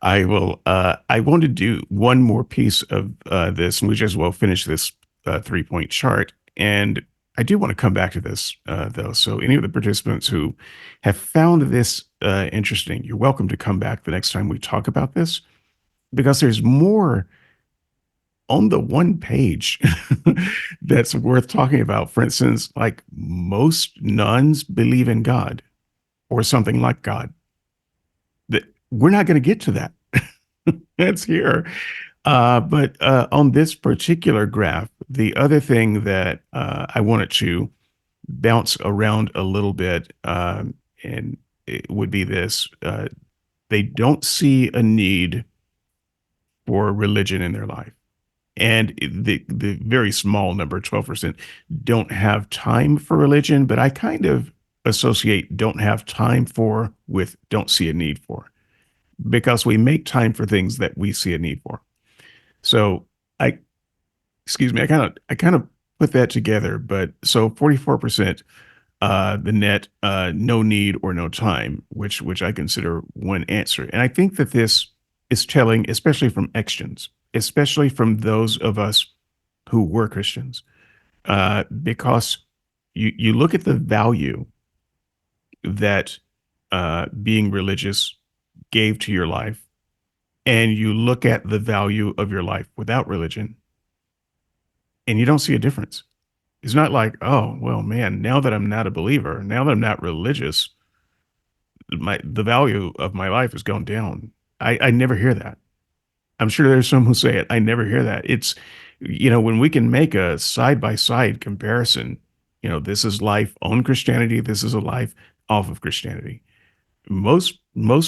I want to do one more piece of this, and we just well finish this 3-point chart. And I do want to come back to this, though. So any of the participants who have found this interesting, you're welcome to come back the next time we talk about this, because there's more on the one page that's worth talking about. For instance, like most nuns believe in God or something like God. That we're not going to get to that. That's here. But on this particular graph, the other thing that I wanted to bounce around a little bit, and it would be this. They don't see a need for religion in their life. And the very small number, 12%, don't have time for religion, but I kind of associate don't have time for with don't see a need for, because we make time for things that we see a need for. So I kind of put that together, but so 44%, the net, no need or no time, which I consider one answer. And I think that this is telling, especially from Christians, especially from those of us who were Christians, because you look at the value that being religious gave to your life, and you look at the value of your life without religion, and you don't see a difference. It's not like, oh, well, man, now that I'm not a believer, now that I'm not religious, the value of my life has gone down. I never hear that. I'm sure there's some who say it. I never hear that. It's, when we can make a side by side comparison, this is life on Christianity, this is a life off of Christianity. Most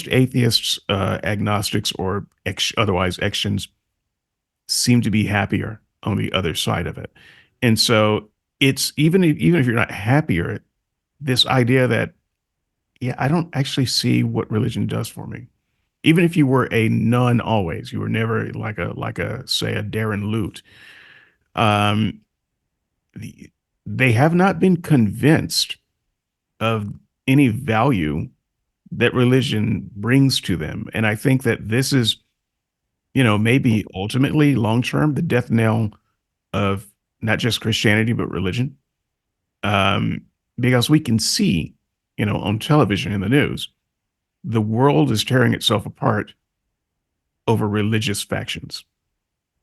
atheists, agnostics, or otherwise Xtians seem to be happier on the other side of it. And so it's even if you're not happier, this idea that, yeah, I don't actually see what religion does for me. Even if you were a nun always, you were never like a say a Darren Lute. Um, they have not been convinced of any value that religion brings to them. And I think that this is, maybe ultimately long term, the death knell of not just Christianity, but religion. Um, because we can see, on television in the news, the world is tearing itself apart over religious factions,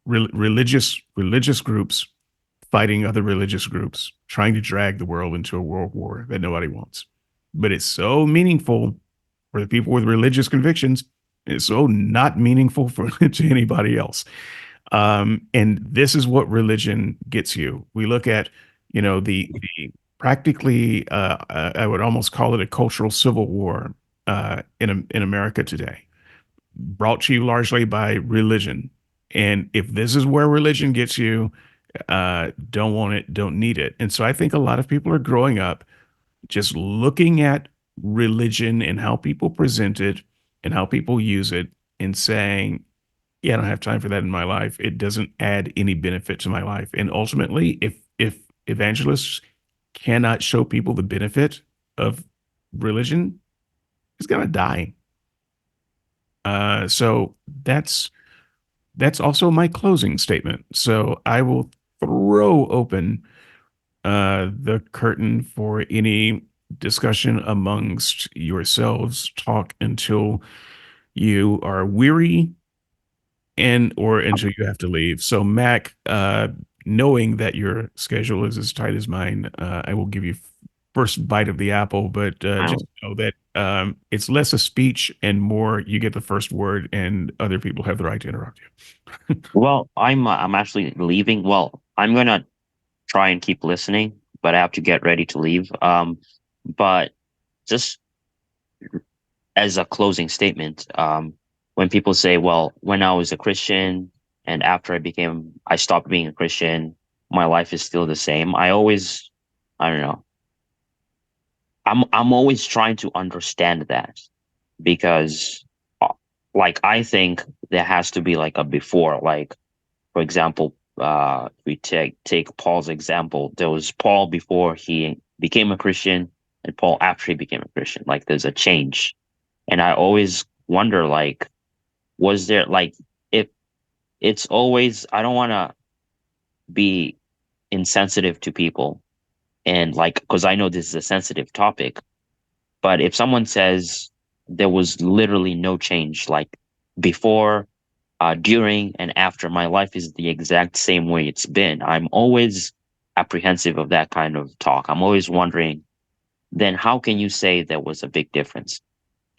religious groups fighting other religious groups, trying to drag the world into a world war that nobody wants. But it's so meaningful for the people with religious convictions. It's so not meaningful for to anybody else. And this is what religion gets you. We look at, the practically, I would almost call it a cultural civil war in America today, brought to you largely by religion. And if this is where religion gets you, don't want it, don't need it. And so I think a lot of people are growing up just looking at religion and how people present it and how people use it and saying, yeah, I don't have time for that in my life. It doesn't add any benefit to my life. And ultimately, if evangelists cannot show people the benefit of religion, it's gonna die. So that's also my closing statement. So I will throw open the curtain for any discussion amongst yourselves. Talk until you are weary and or until you have to leave. So Mac, knowing that your schedule is as tight as mine, I will give you first bite of the apple, but just know that it's less a speech and more you get the first word and other people have the right to interrupt you. Well, I'm actually leaving. Well, I'm gonna try and keep listening, but I have to get ready to leave. But just as a closing statement, when people say, well, when I was a Christian and after I stopped being a Christian, my life is still the same. I don't know. I'm always trying to understand that because, like, I think there has to be like a before, like, for example, we take Paul's example. There was Paul before he became a Christian and Paul after he became a Christian. Like, there's a change. And I always wonder, like, was there, like, if it's always, I don't want to be insensitive to people. And like, because I know this is a sensitive topic, but if someone says there was literally no change, like before, during, and after, my life is the exact same way it's been, I'm always apprehensive of that kind of talk. I'm always wondering, then how can you say there was a big difference?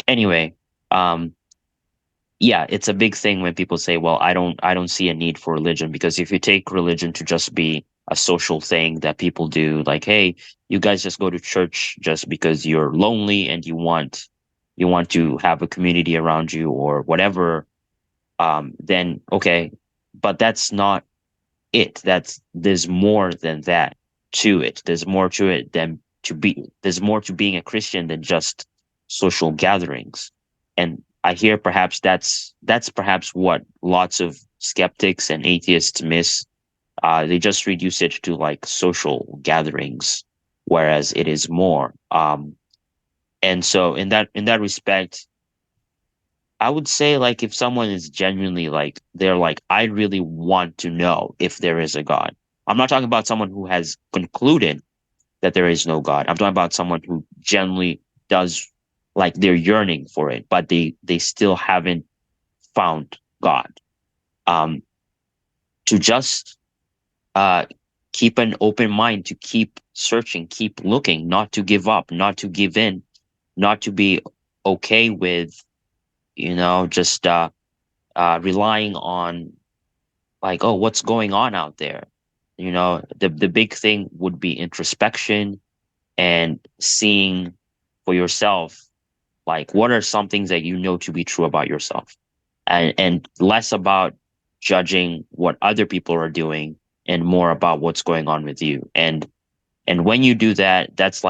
Anyway, yeah, it's a big thing when people say, well, I don't see a need for religion, because if you take religion to just be a social thing that people do, like, hey, you guys just go to church just because you're lonely and you want to have a community around you or whatever, then okay, but that's not it. There's more than that to it. There's more to it than there's more to being a Christian than just social gatherings. And I hear perhaps that's perhaps what lots of skeptics and atheists miss. They just reduce it to like social gatherings, whereas it is more. And so in that respect, I would say, like, if someone is genuinely like, they're like, I really want to know if there is a God. I'm not talking about someone who has concluded that there is no God. I'm talking about someone who genuinely does, like, they're yearning for it, but they still haven't found God. To just keep an open mind, to keep searching, keep looking, not to give up, not to give in, not to be okay with, just relying on like, oh, what's going on out there? You know, the big thing would be introspection and seeing for yourself, like what are some things that you know to be true about yourself, and less about judging what other people are doing and more about what's going on with you. And when you do that, that's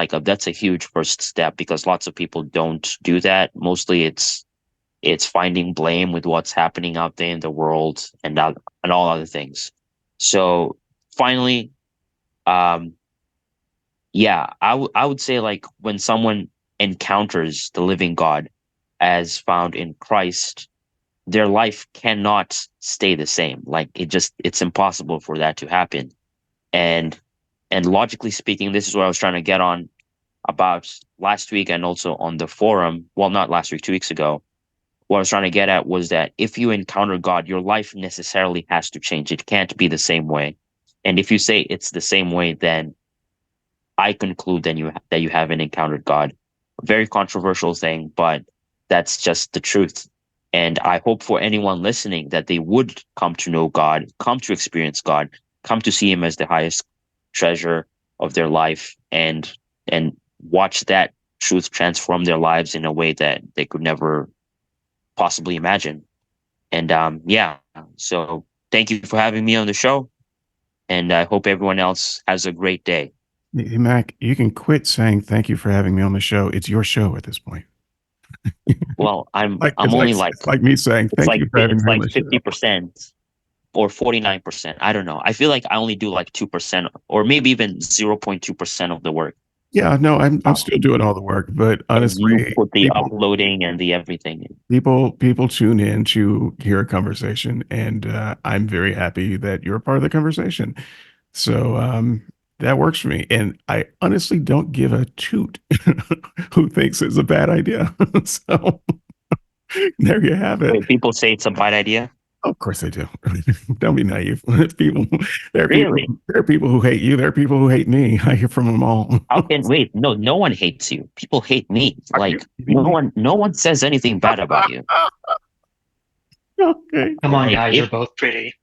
a huge first step, because lots of people don't do that. Mostly it's finding blame with what's happening out there in the world and all other things. So finally, um, yeah, I would say, like, when someone encounters the living God as found in Christ, their life cannot stay the same. Like, it's impossible for that to happen. And and logically speaking, this is what I was trying to get on about last week and also on the forum. Well, not last week, 2 weeks ago. What I was trying to get at was that if you encounter God, your life necessarily has to change. It can't be the same way. And if you say it's the same way, then I conclude that you haven't encountered God. A very controversial thing, but that's just the truth. And I hope for anyone listening that they would come to know God, come to experience God, come to see Him as the highest treasure of their life, and watch that truth transform their lives in a way that they could never possibly imagine. And yeah, so thank you for having me on the show, and I hope everyone else has a great day. Hey, Mac, you can quit saying thank you for having me on the show. It's your show at this point. Well, I'm Like I'm only like it's like me saying thank you for having it's me on like the show. 50% or 49%. I don't know. I feel like I only do like 2% or maybe even 0.2% of the work. Yeah, no, I'm still doing all the work, but And you honestly, put the people uploading and the everything in. people tune in to hear a conversation, and I'm very happy that you're a part of the conversation. So that works for me, and I honestly don't give a toot who thinks it's a bad idea. So there you have it. Wait, people say it's a bad idea? Of course they do. Don't be naive. People, Really? there are people who hate you. There are people who hate me. I hear from them all. How can wait? No, no one hates you. People hate me. Are you Like kidding me? no one says anything bad about you. Okay. Come on, Like guys, you're if both pretty.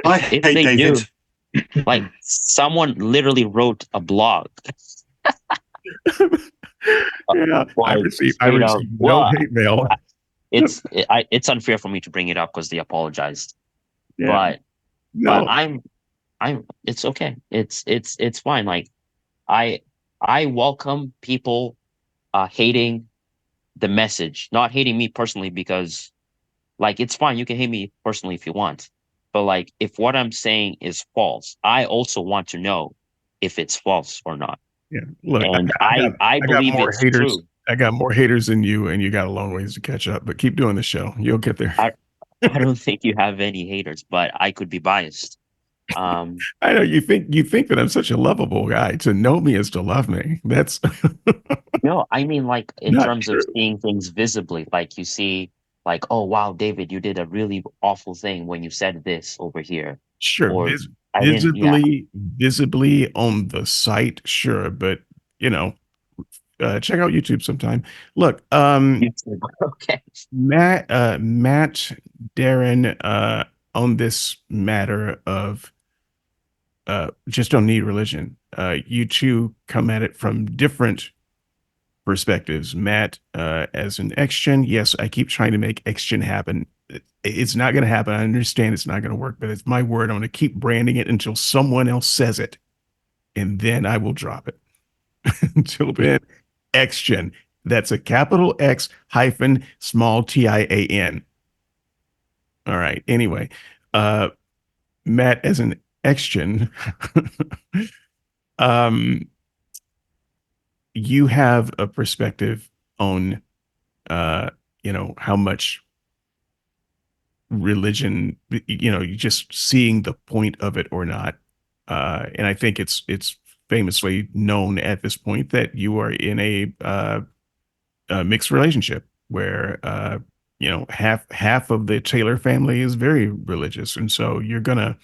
I if hate they David. do, like someone literally wrote a blog. Yeah, Like I straight up. received no Well, hate mail. it's unfair for me to bring it up because they apologized. Yeah, But no, I'm it's okay. It's fine. Like I I welcome people hating the message, not hating me personally, because like it's fine. You can hate me personally if you want. But like if what I'm saying is false, I also want to know if it's false or not. yeah. Look, And I I got believe more it's haters. true. I got more haters than you, and you got a long ways to catch up. But keep doing the show. You'll get there. I don't think you have any haters, but I could be biased. Um, I know you think that I'm such a lovable guy. To know me is to love me. That's no, I mean like in not terms of true. seeing things visibly, like you see, like, oh wow, David, you did a really awful thing when you said this over here, Sure, or I didn't, yeah. visibly on the site, sure, but you know, check out YouTube sometime. Look, YouTube. Okay. Matt, Darren, on this matter of just don't need religion. You two come at it from different perspectives. Matt, as an ex-gen, yes, I keep trying to make ex-gen happen. It's not going to happen. I understand it's not going to work, but it's my word. I'm going to keep branding it until someone else says it, and then I will drop it. Until then, ex-gen. That's a capital X hyphen small TIAN. All right. Anyway, Matt, as an ex-gen, um, you have a perspective on, you know, how much religion, you know, you just seeing the point of it or not. And I think it's famously known at this point that you are in a mixed relationship where you know half of the Taylor family is very religious, and so you're gonna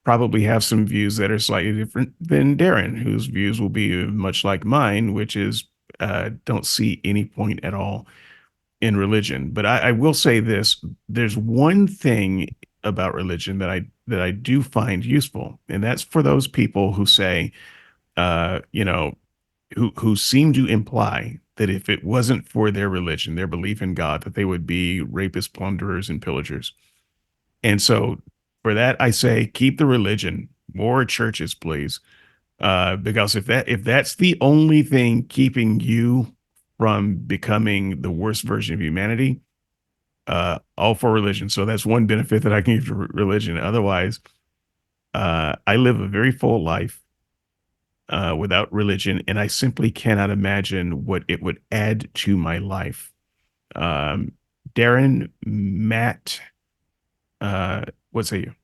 probably have some views that are slightly different than Darren, whose views will be much like mine, which is don't see any point at all in religion. But I will say this: there's one thing about religion that I do find useful, and that's for those people who say, you know, who seem to imply that if it wasn't for their religion, their belief in God, that they would be rapists, plunderers, and pillagers. And so, for that, I say keep the religion, more churches, please, because if that's the only thing keeping you from becoming the worst version of humanity, all for religion. So that's one benefit that I can give to religion. Otherwise, I live a very full life without religion, and I simply cannot imagine what it would add to my life. Um, Darren, Matt, what say you?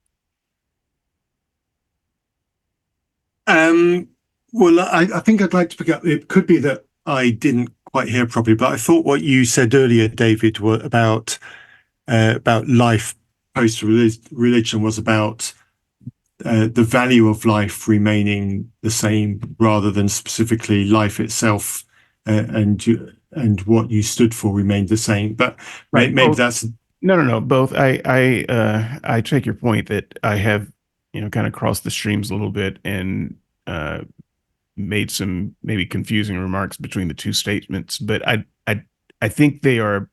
Well, I think I'd like to pick up. It could be that I didn't quite hear properly, but I thought what you said earlier, David, were about life post religion was about the value of life remaining the same rather than specifically life itself, and what you stood for remained the same. But Right. maybe Both. that's No. Both. I take your point that I have, kind of crossed the streams a little bit and made some maybe confusing remarks between the two statements, but I think they are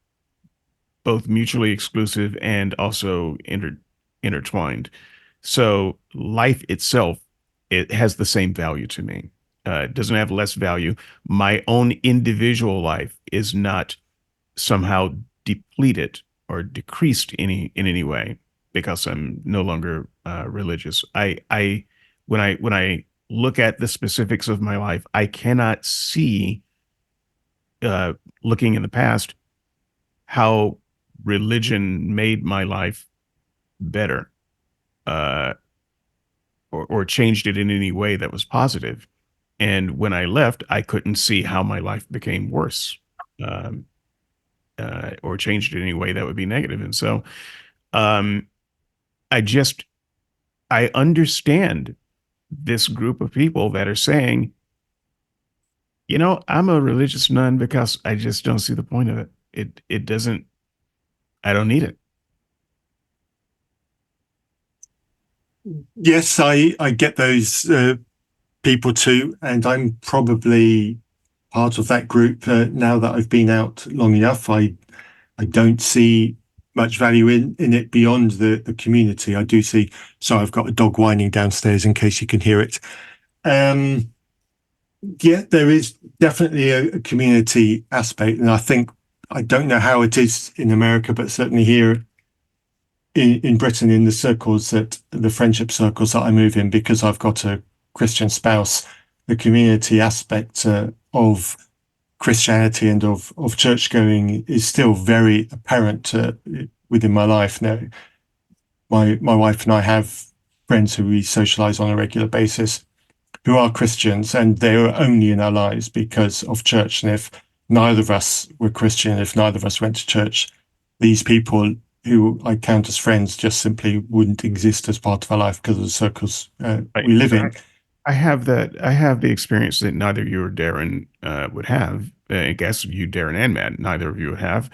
both mutually exclusive and also intertwined. So life itself, it has the same value to me. It doesn't have less value. My own individual life is not somehow depleted or decreased in any way because I'm no longer religious. When I look at the specifics of my life, I cannot see, looking in the past, how religion made my life better, uh, or changed it in any way that was positive. And when I left, I couldn't see how my life became worse, um, or changed it in any way that would be negative. And so, um, I just I understand this group of people that are saying, I'm a religious nun because I just don't see the point of it. It doesn't. I don't need it. yes, I get those people too, and I'm probably part of that group now that I've been out long enough. I don't see much value in it beyond the community. I do see. So I've got a dog whining downstairs in case you can hear it. Yeah, there is definitely a community aspect, and I don't know how it is in America, but certainly here in Britain, in the friendship circles that I move in, because I've got a Christian spouse, the community aspect of Christianity and of church going is still very apparent within my life now. My wife and I have friends who we socialize on a regular basis who are Christians, and they are only in our lives because of church. And if neither of us were Christian, if neither of us went to church, these people who I count as friends just simply wouldn't exist as part of our life because of the circles Right. we live in. I have the experience that neither you or Darren would have. I guess you, Darren and Matt, neither of you would have,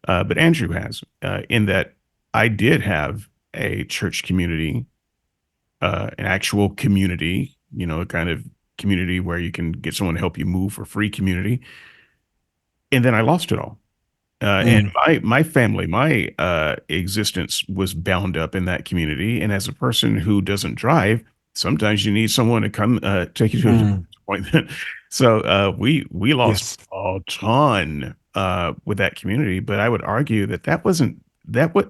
but Andrew has. In that, I did have a church community, an actual community, a kind of community where you can get someone to help you move for free community, and then I lost it all. And my family, my existence was bound up in that community. And as a person who doesn't drive, sometimes you need someone to come take you to an appointment. So we lost a ton with that community. But I would argue that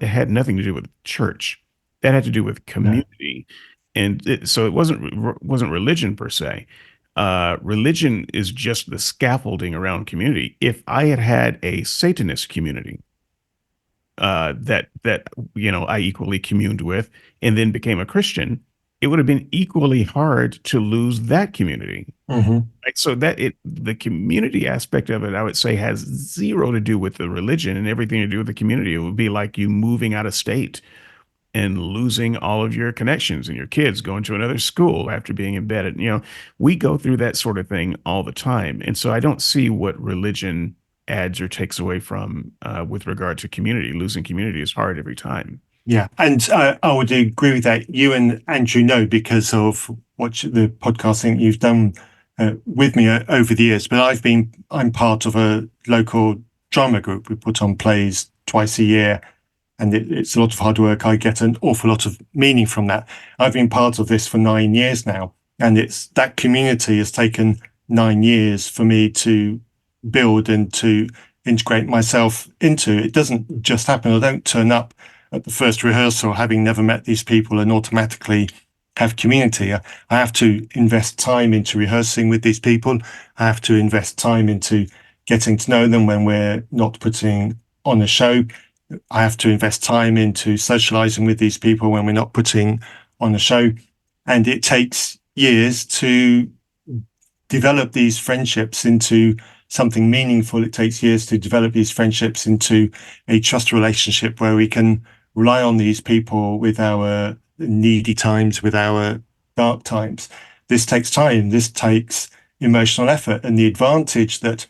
had nothing to do with church. That had to do with community, so it wasn't religion per se. Religion is just the scaffolding around community. If I had had a Satanist community that I equally communed with, and then became a Christian, it would have been equally hard to lose that community. Right? So the community aspect of it, I would say, has zero to do with the religion and everything to do with the community. It would be like you moving out of state and losing all of your connections and your kids going to another school after being embedded. We go through that sort of thing all the time. And so I don't see what religion adds or takes away from with regard to community. Losing community is hard every time. Yeah, and I would agree with that. You and Andrew know because of the podcasting you've done with me over the years. But I'm part of a local drama group. We put on plays twice a year, and it's a lot of hard work. I get an awful lot of meaning from that. I've been part of this for 9 years now, and it's that community has taken 9 years for me to build and to integrate myself into. It doesn't just happen. I don't turn up at the first rehearsal having never met these people and automatically have community. I have to invest time into rehearsing with these people. I have to invest time into getting to know them when we're not putting on a show. I have to invest time into socializing with these people when we're not putting on a show. And it takes years to develop these friendships into something meaningful. It takes years to develop these friendships into a trust relationship where we can rely on these people with our needy times, with our dark times. This takes time. This takes emotional effort. And the advantage that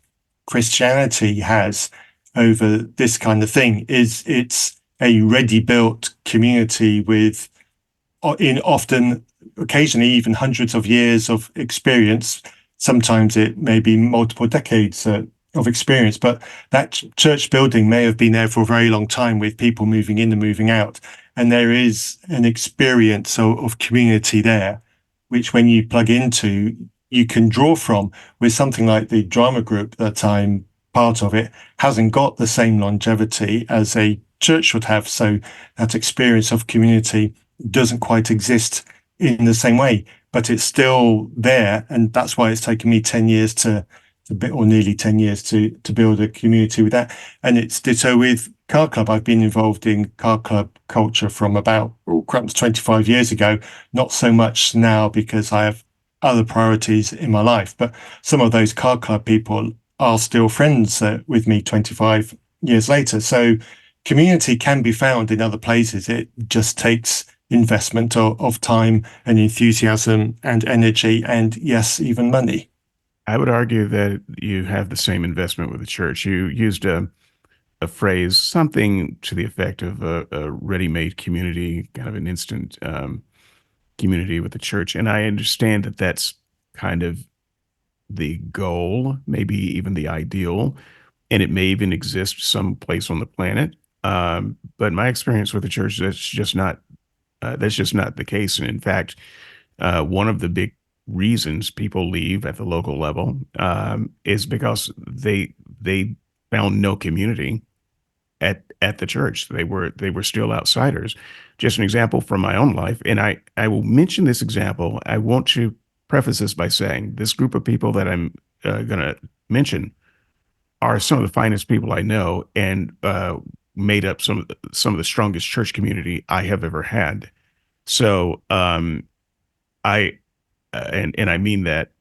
Christianity has over this kind of thing is it's a ready-built community with, often, occasionally, even hundreds of years of experience. Sometimes it may be multiple decades of experience, but that church building may have been there for a very long time with people moving in and moving out. And there is an experience of community there, which when you plug into, you can draw from. With something like the drama group that I'm part of, it hasn't got the same longevity as a church would have. So that experience of community doesn't quite exist in the same way, but it's still there. And that's why it's taken me 10 years or nearly 10 years to build a community with that. And it's ditto with Car Club. I've been involved in Car Club culture from about 25 years ago. Not so much now because I have other priorities in my life, but some of those Car Club people are still friends with me 25 years later. So community can be found in other places. It just takes investment of time and enthusiasm and energy and, yes, even money. I would argue that you have the same investment with the church. You used a phrase, something to the effect of a ready-made community, kind of an instant community with the church. And I understand that that's kind of the goal, maybe even the ideal, and it may even exist someplace on the planet. But my experience with the church, that's just not the case. And in fact, one of the big reasons people leave at the local level is because they found no community at the church. They were still outsiders. Just an example from my own life, and I will mention this example. I want to preface this by saying this group of people that I'm going to mention are some of the finest people I know, and made up some of the strongest church community I have ever had. So I and I mean that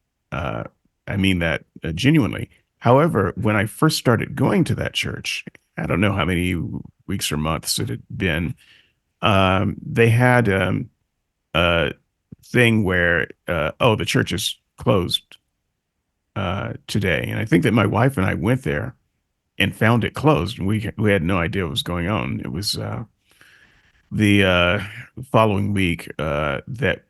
genuinely. However, when I first started going to that church, I don't know how many weeks or months it had been. They had a thing where the church is closed today, and I think that my wife and I went there and found it closed, and we had no idea what was going on. It was the following week that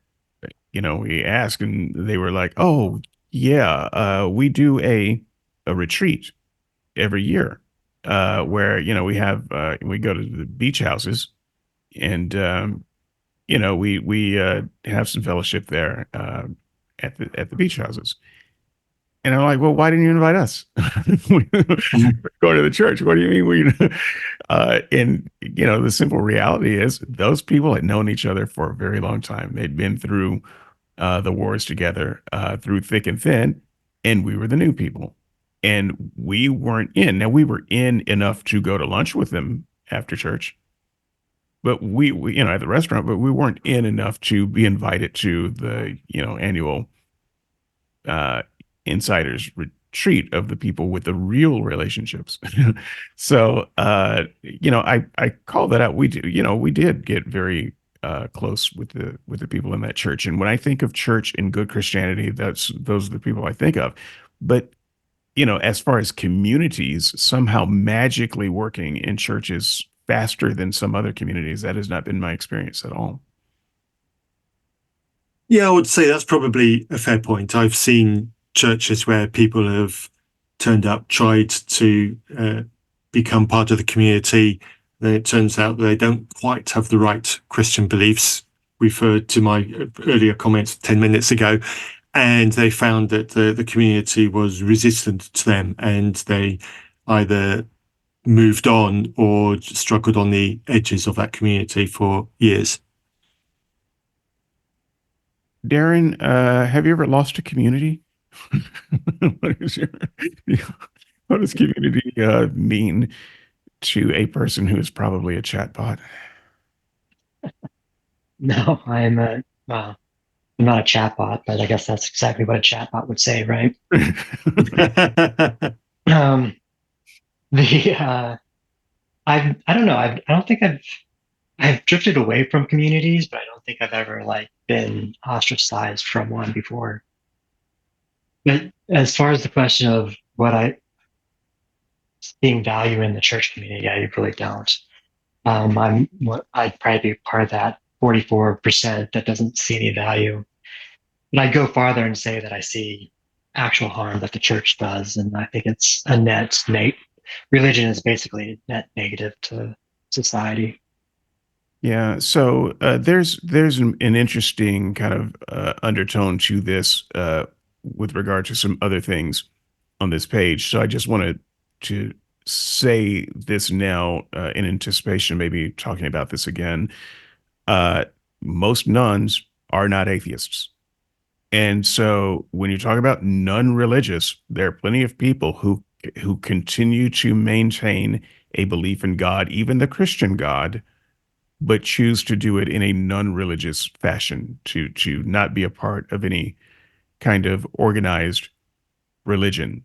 we asked, and they were like, "Oh yeah, we do a retreat every year where we have we go to the beach houses, and we have some fellowship there at the beach houses." And I'm like, "Well, why didn't you invite us? We're going to the church. What do you mean and the simple reality is those people had known each other for a very long time. They'd been through the wars together, through thick and thin, and we were the new people. And we weren't in. Now, we were in enough to go to lunch with them after church, but we at the restaurant, but we weren't in enough to be invited to the annual insiders retreat of the people with the real relationships. So I call that out. We did get very close with the people in that church. And when I think of church and good Christianity, those are the people I think of. But as far as communities somehow magically working in churches faster than some other communities, that has not been my experience at all. Yeah, I would say that's probably a fair point. I've seen churches where people have turned up, tried to become part of the community. Then it turns out they don't quite have the right Christian beliefs, referred to my earlier comments 10 minutes ago. And they found that the community was resistant to them, and they either moved on or struggled on the edges of that community for years. Darren, have you ever lost a community? what what does community mean to a person who is probably a chatbot? No, well, I'm not a chatbot, but I guess that's exactly what a chatbot would say, right? Um, the I don't know. I don't think I've drifted away from communities, but I don't think I've ever like been ostracized from one before. But as far as the question of what I seeing value in the church community, I really don't. I'd probably be part of that 44% that doesn't see any value. But I'd go farther and say that I see actual harm that the church does, and I think it's a religion is basically net negative to society. Yeah, so there's an interesting kind of undertone to this with regard to some other things on this page. So I just wanted to say this now in anticipation, of maybe talking about this again. Uh, Most nuns are not atheists. And so when you talk about non-religious, there are plenty of people who continue to maintain a belief in God, even the Christian God, but choose to do it in a non-religious fashion, to not be a part of any kind of organized religion.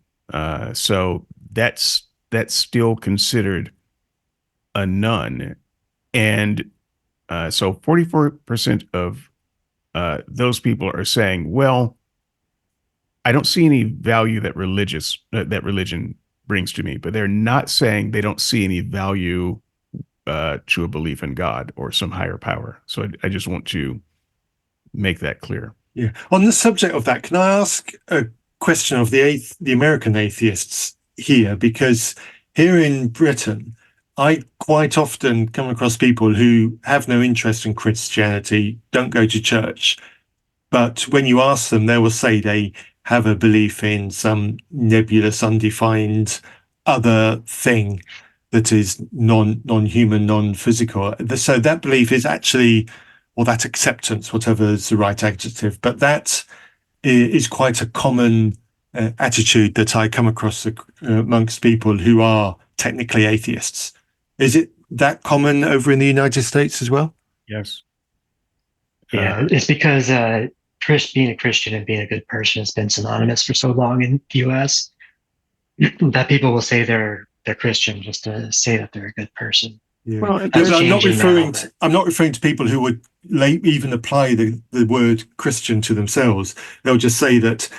So that's still considered a nun, and so 44% of those people are saying, "Well, I don't see any value that religion brings to me," but they're not saying they don't see any value to a belief in God or some higher power. So I just want to make that clear. Yeah. On the subject of that, can I ask a question of the American atheists here? Because here in Britain, I quite often come across people who have no interest in Christianity, don't go to church, but when you ask them, they will say they have a belief in some nebulous, undefined other thing that is non-human, non-physical. So that belief is actually, or that acceptance, whatever is the right adjective, but that is quite a common attitude that I come across amongst people who are technically atheists. Is it that common over in the United States as well? Yes. Yeah, it's because being a Christian and being a good person has been synonymous for so long in the U.S. that people will say they're Christian just to say that they're a good person. Yeah. Well, Yeah, That's but changing now, but I'm not referring to people who would even apply the word Christian to themselves. They'll just say that,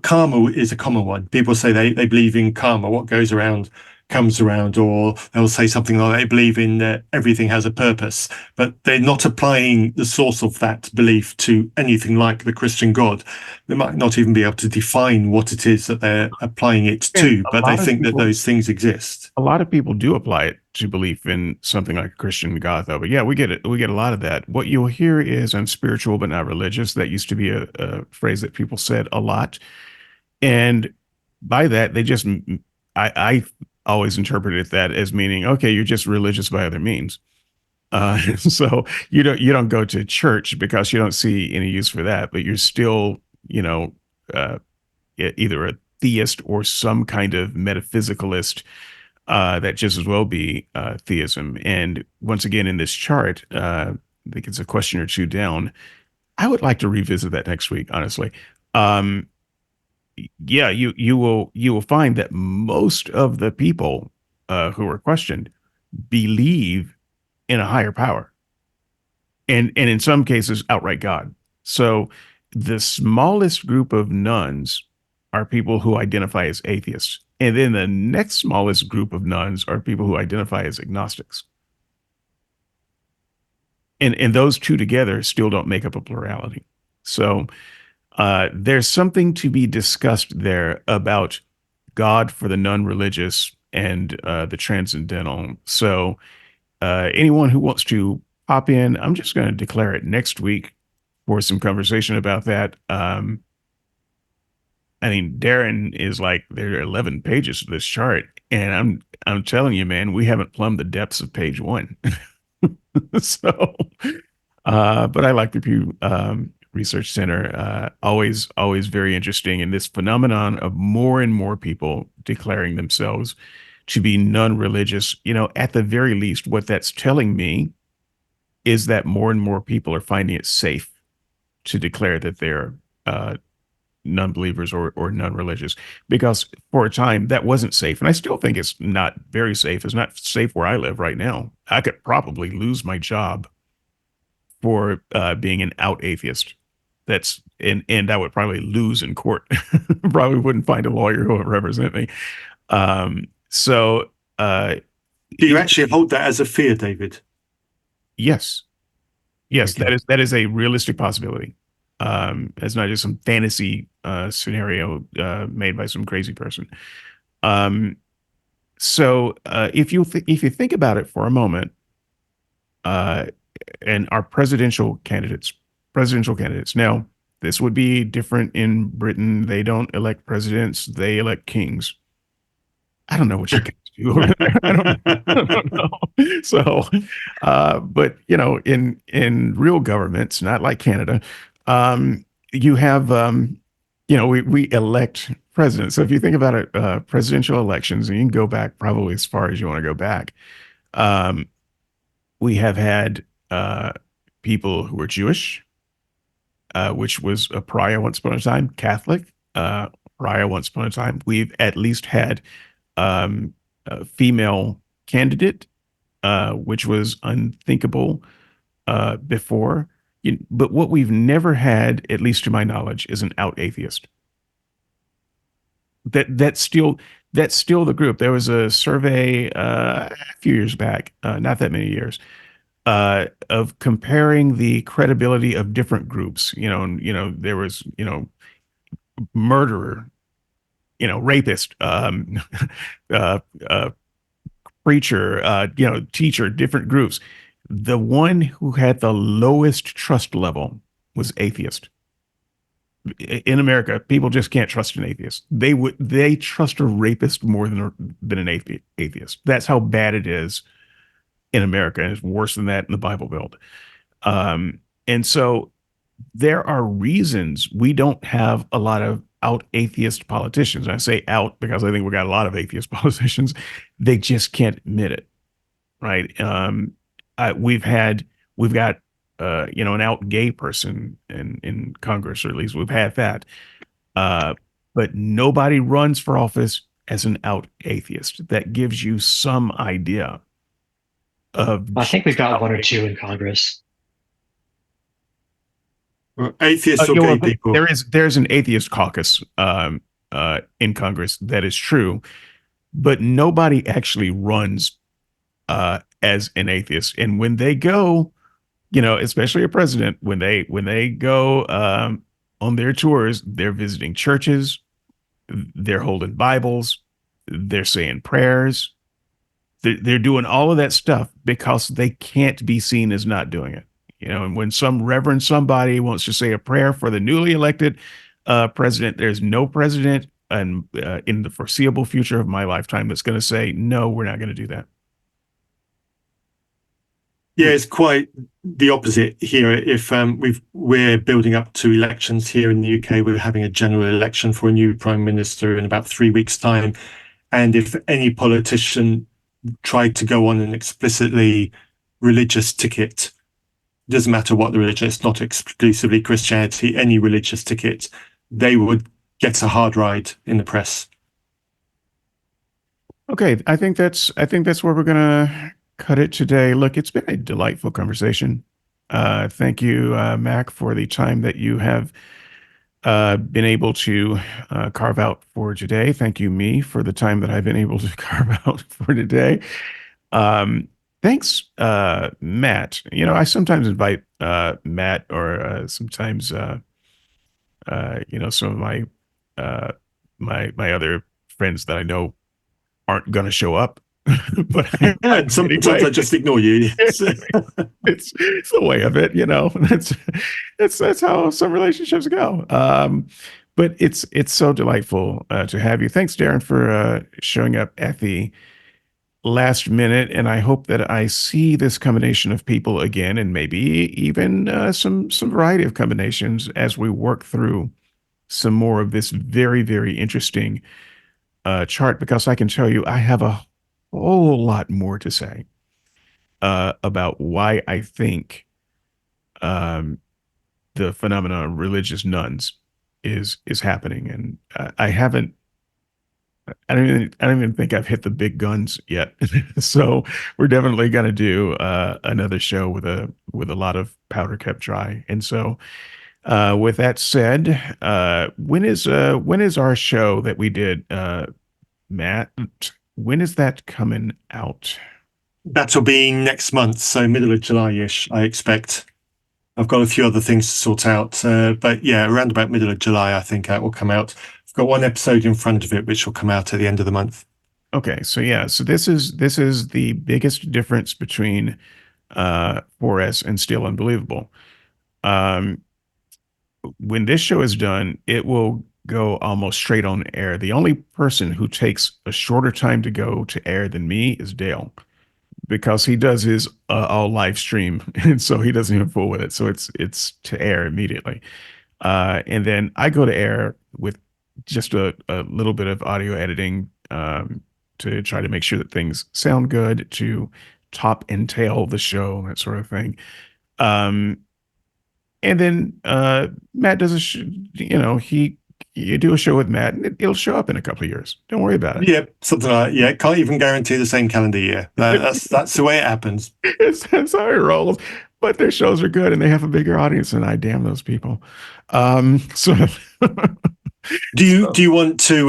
karma is a common one. People say they believe in karma, what goes around comes around, or they'll say something like they believe in everything has a purpose, but they're not applying the source of that belief to anything like the Christian God. They might not even be able to define what it is that they're applying it to, but they think that those things exist. A lot of people do apply it to belief in something like Christian God, though. But yeah, we get it. We get a lot of that. What you'll hear is "I'm spiritual but not religious." That used to be a phrase that people said a lot, and by that they just I always interpreted that as meaning, okay, you're just religious by other means. So you don't go to church because you don't see any use for that, but you're still uh, either a theist or some kind of metaphysicalist that just as well be theism. And once again, in this chart, I think it's a question or two down. I would like to revisit that next week, honestly. Um, yeah, you will find that most of the people who are questioned believe in a higher power, and in some cases outright God. So the smallest group of nuns are people who identify as atheists. And then the next smallest group of nuns are people who identify as agnostics. And those two together still don't make up a plurality. So there's something to be discussed there about God for the non-religious and the transcendental. So anyone who wants to pop in, I'm just going to declare it next week for some conversation about that. I mean, Darren is like, there are 11 pages to this chart, and I'm telling you, man, we haven't plumbed the depths of page one. So, but I like the Pew Research Center. Always very interesting. And this phenomenon of more and more people declaring themselves to be non-religious, at the very least, what that's telling me is that more and more people are finding it safe to declare that they're non-believers or non-religious, because for a time that wasn't safe. And I still think it's not very safe. It's not safe where I live right now. I could probably lose my job for being an out atheist. And I would probably lose in court. Probably wouldn't find a lawyer who would represent me. So Do you actually hold that as a fear, David? yes, Okay. that is a realistic possibility. It's not just some fantasy scenario made by some crazy person. So if you think about it for a moment, and our presidential candidates. Now, this would be different in Britain. They don't elect presidents; they elect kings. I don't know what you guys do over there. I don't know. So, but in real governments, not like Canada, you have, we elect presidents. So if you think about it, presidential elections, and you can go back probably as far as you want to go back. We have had people who were Jewish, which was a pariah once upon a time, Catholic, pariah once upon a time. We've at least had a female candidate, which was unthinkable before. But what we've never had, at least to my knowledge, is an out atheist. That's still the group. There was a survey a few years back, not that many years, of comparing the credibility of different groups. There was murderer, rapist, preacher, teacher, different groups. The one who had the lowest trust level was atheist. In America, people just can't trust an atheist. They trust a rapist more than an atheist. That's how bad it is in America, and it's worse than that in the Bible Belt. And so there are reasons we don't have a lot of out atheist politicians. I say out because I think we got a lot of atheist politicians. They just can't admit it, right? We've got an out gay person in Congress, or at least we've had that. But nobody runs for office as an out atheist. That gives you some idea of. I think we've got one or two in Congress. Atheists or gay people? There's an atheist caucus in Congress. That is true, but nobody actually runs as an atheist. And when they go, especially a president, when they go on their tours, they're visiting churches, they're holding Bibles, they're saying prayers, they're doing all of that stuff because they can't be seen as not doing it. And when some reverend somebody wants to say a prayer for the newly elected president, there's no president in the foreseeable future of my lifetime that's going to say, no, we're not going to do that. Yeah, it's quite the opposite here. If we're building up to elections here in the UK, we're having a general election for a new prime minister in about 3 weeks' time. And if any politician tried to go on an explicitly religious ticket, doesn't matter what the religion, it's not exclusively Christianity, any religious ticket, they would get a hard ride in the press. Okay, I think that's where we're gonna cut it today. Look, it's been a delightful conversation. Thank you, Mac, for the time that you have been able to carve out for today. Thank you, me, for the time that I've been able to carve out for today. Thanks, Matt. You know, I sometimes invite Matt or sometimes some of my uh, my other friends that I know aren't going to show up, but I invite And them sometimes I anyway. just ignore you. It's the way of it, you know. That's how some relationships go. But it's so delightful to have you. Thanks, Darren, for showing up at the last minute, and I hope that I see this combination of people again, and maybe even some variety of combinations as we work through some more of this very interesting chart. Because I can tell you, I have a whole lot more to say about why I think um, the phenomena of religious nuns is happening, and I haven't. I don't even think I've hit the big guns yet. So we're definitely going to do another show with a lot of powder kept dry. And so, with that said, when is our show that we did, Matt? When is that coming out? That'll be next month, so middle of July-ish, I expect. I've got a few other things to sort out, but yeah, around about middle of July, I think that will come out. I've got one episode in front of it, which will come out at the end of the month. Okay, so yeah, so this is the biggest difference between 4S and Still Unbelievable. Um, when this show is done, it will go almost straight on air. The only person who takes a shorter time to go to air than me is Dale, because he does his all live stream, and so he doesn't even fool with it. So it's to air immediately, and then I go to air with just a little bit of audio editing to try to make sure that things sound good, to top and tail the show, that sort of thing. Um, and then Matt does you do a show with Matt, and it'll show up in a couple of years. Don't worry about it. Yeah, something like that. Yeah, can't even guarantee the same calendar year. That's the way it happens. That's how it rolls. But their shows are good, and they have a bigger audience than I. Damn those people. So Do you want to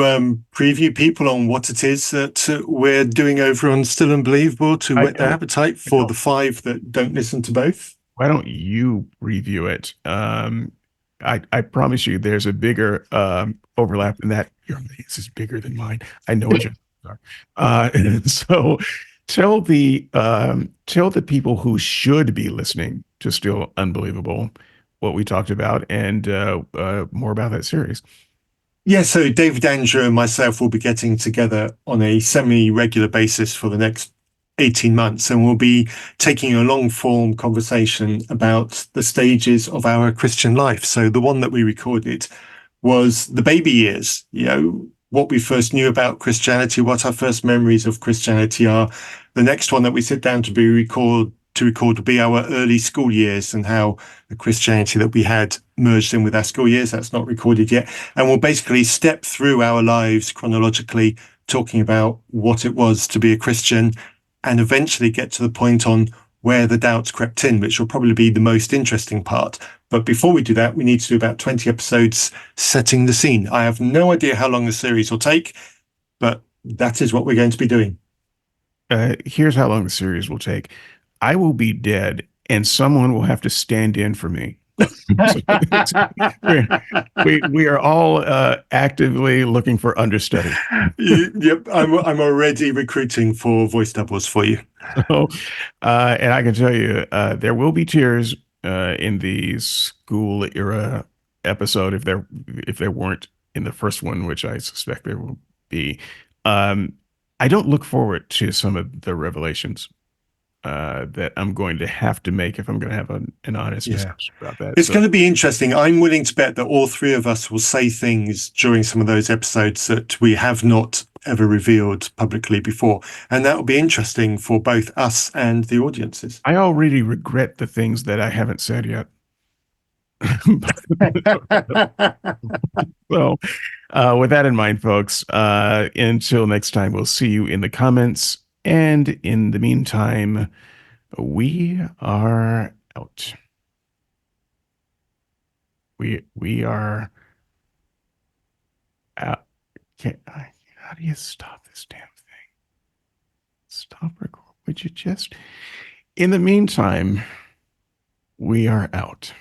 preview people on what it is that we're doing over on Still Unbelievable to I whet their don't. appetite for the 5 that don't listen to both? Why don't you review it? I promise you, there's a bigger overlap than that. Your audience is bigger than mine. I know what you are. And so tell the people who should be listening to Still Unbelievable what we talked about, and more about that series. Yeah, so David Andrew and myself will be getting together on a semi-regular basis for the next 18 months, and we'll be taking a long-form conversation about the stages of our Christian life. So the one that we recorded was the baby years, what we first knew about Christianity, what our first memories of Christianity are. The next one that we sit down to record will be our early school years, and how the Christianity that we had merged in with our school years. That's not recorded yet. And we'll basically step through our lives chronologically, talking about what it was to be a Christian, and eventually get to the point on where the doubts crept in, which will probably be the most interesting part. But before we do that, we need to do about 20 episodes setting the scene. I have no idea how long the series will take, but that is what we're going to be doing. Here's how long the series will take. I will be dead, and someone will have to stand in for me. we are all actively looking for understudy. Yep, I'm already recruiting for voice doubles for you. So, and I can tell you, there will be tears in the school era episode if there weren't in the first one, which I suspect there will be. I don't look forward to some of the revelations that I'm going to have to make if I'm going to have an honest discussion about that. It's going to be interesting. I'm willing to bet that all 3 of us will say things during some of those episodes that we have not ever revealed publicly before. And that will be interesting for both us and the audiences. I already regret the things that I haven't said yet. So, with that in mind, folks, until next time, we'll see you in the comments. And in the meantime, we are out. We are out. How do you stop this damn thing? Stop record. Would you just? In the meantime, we are out.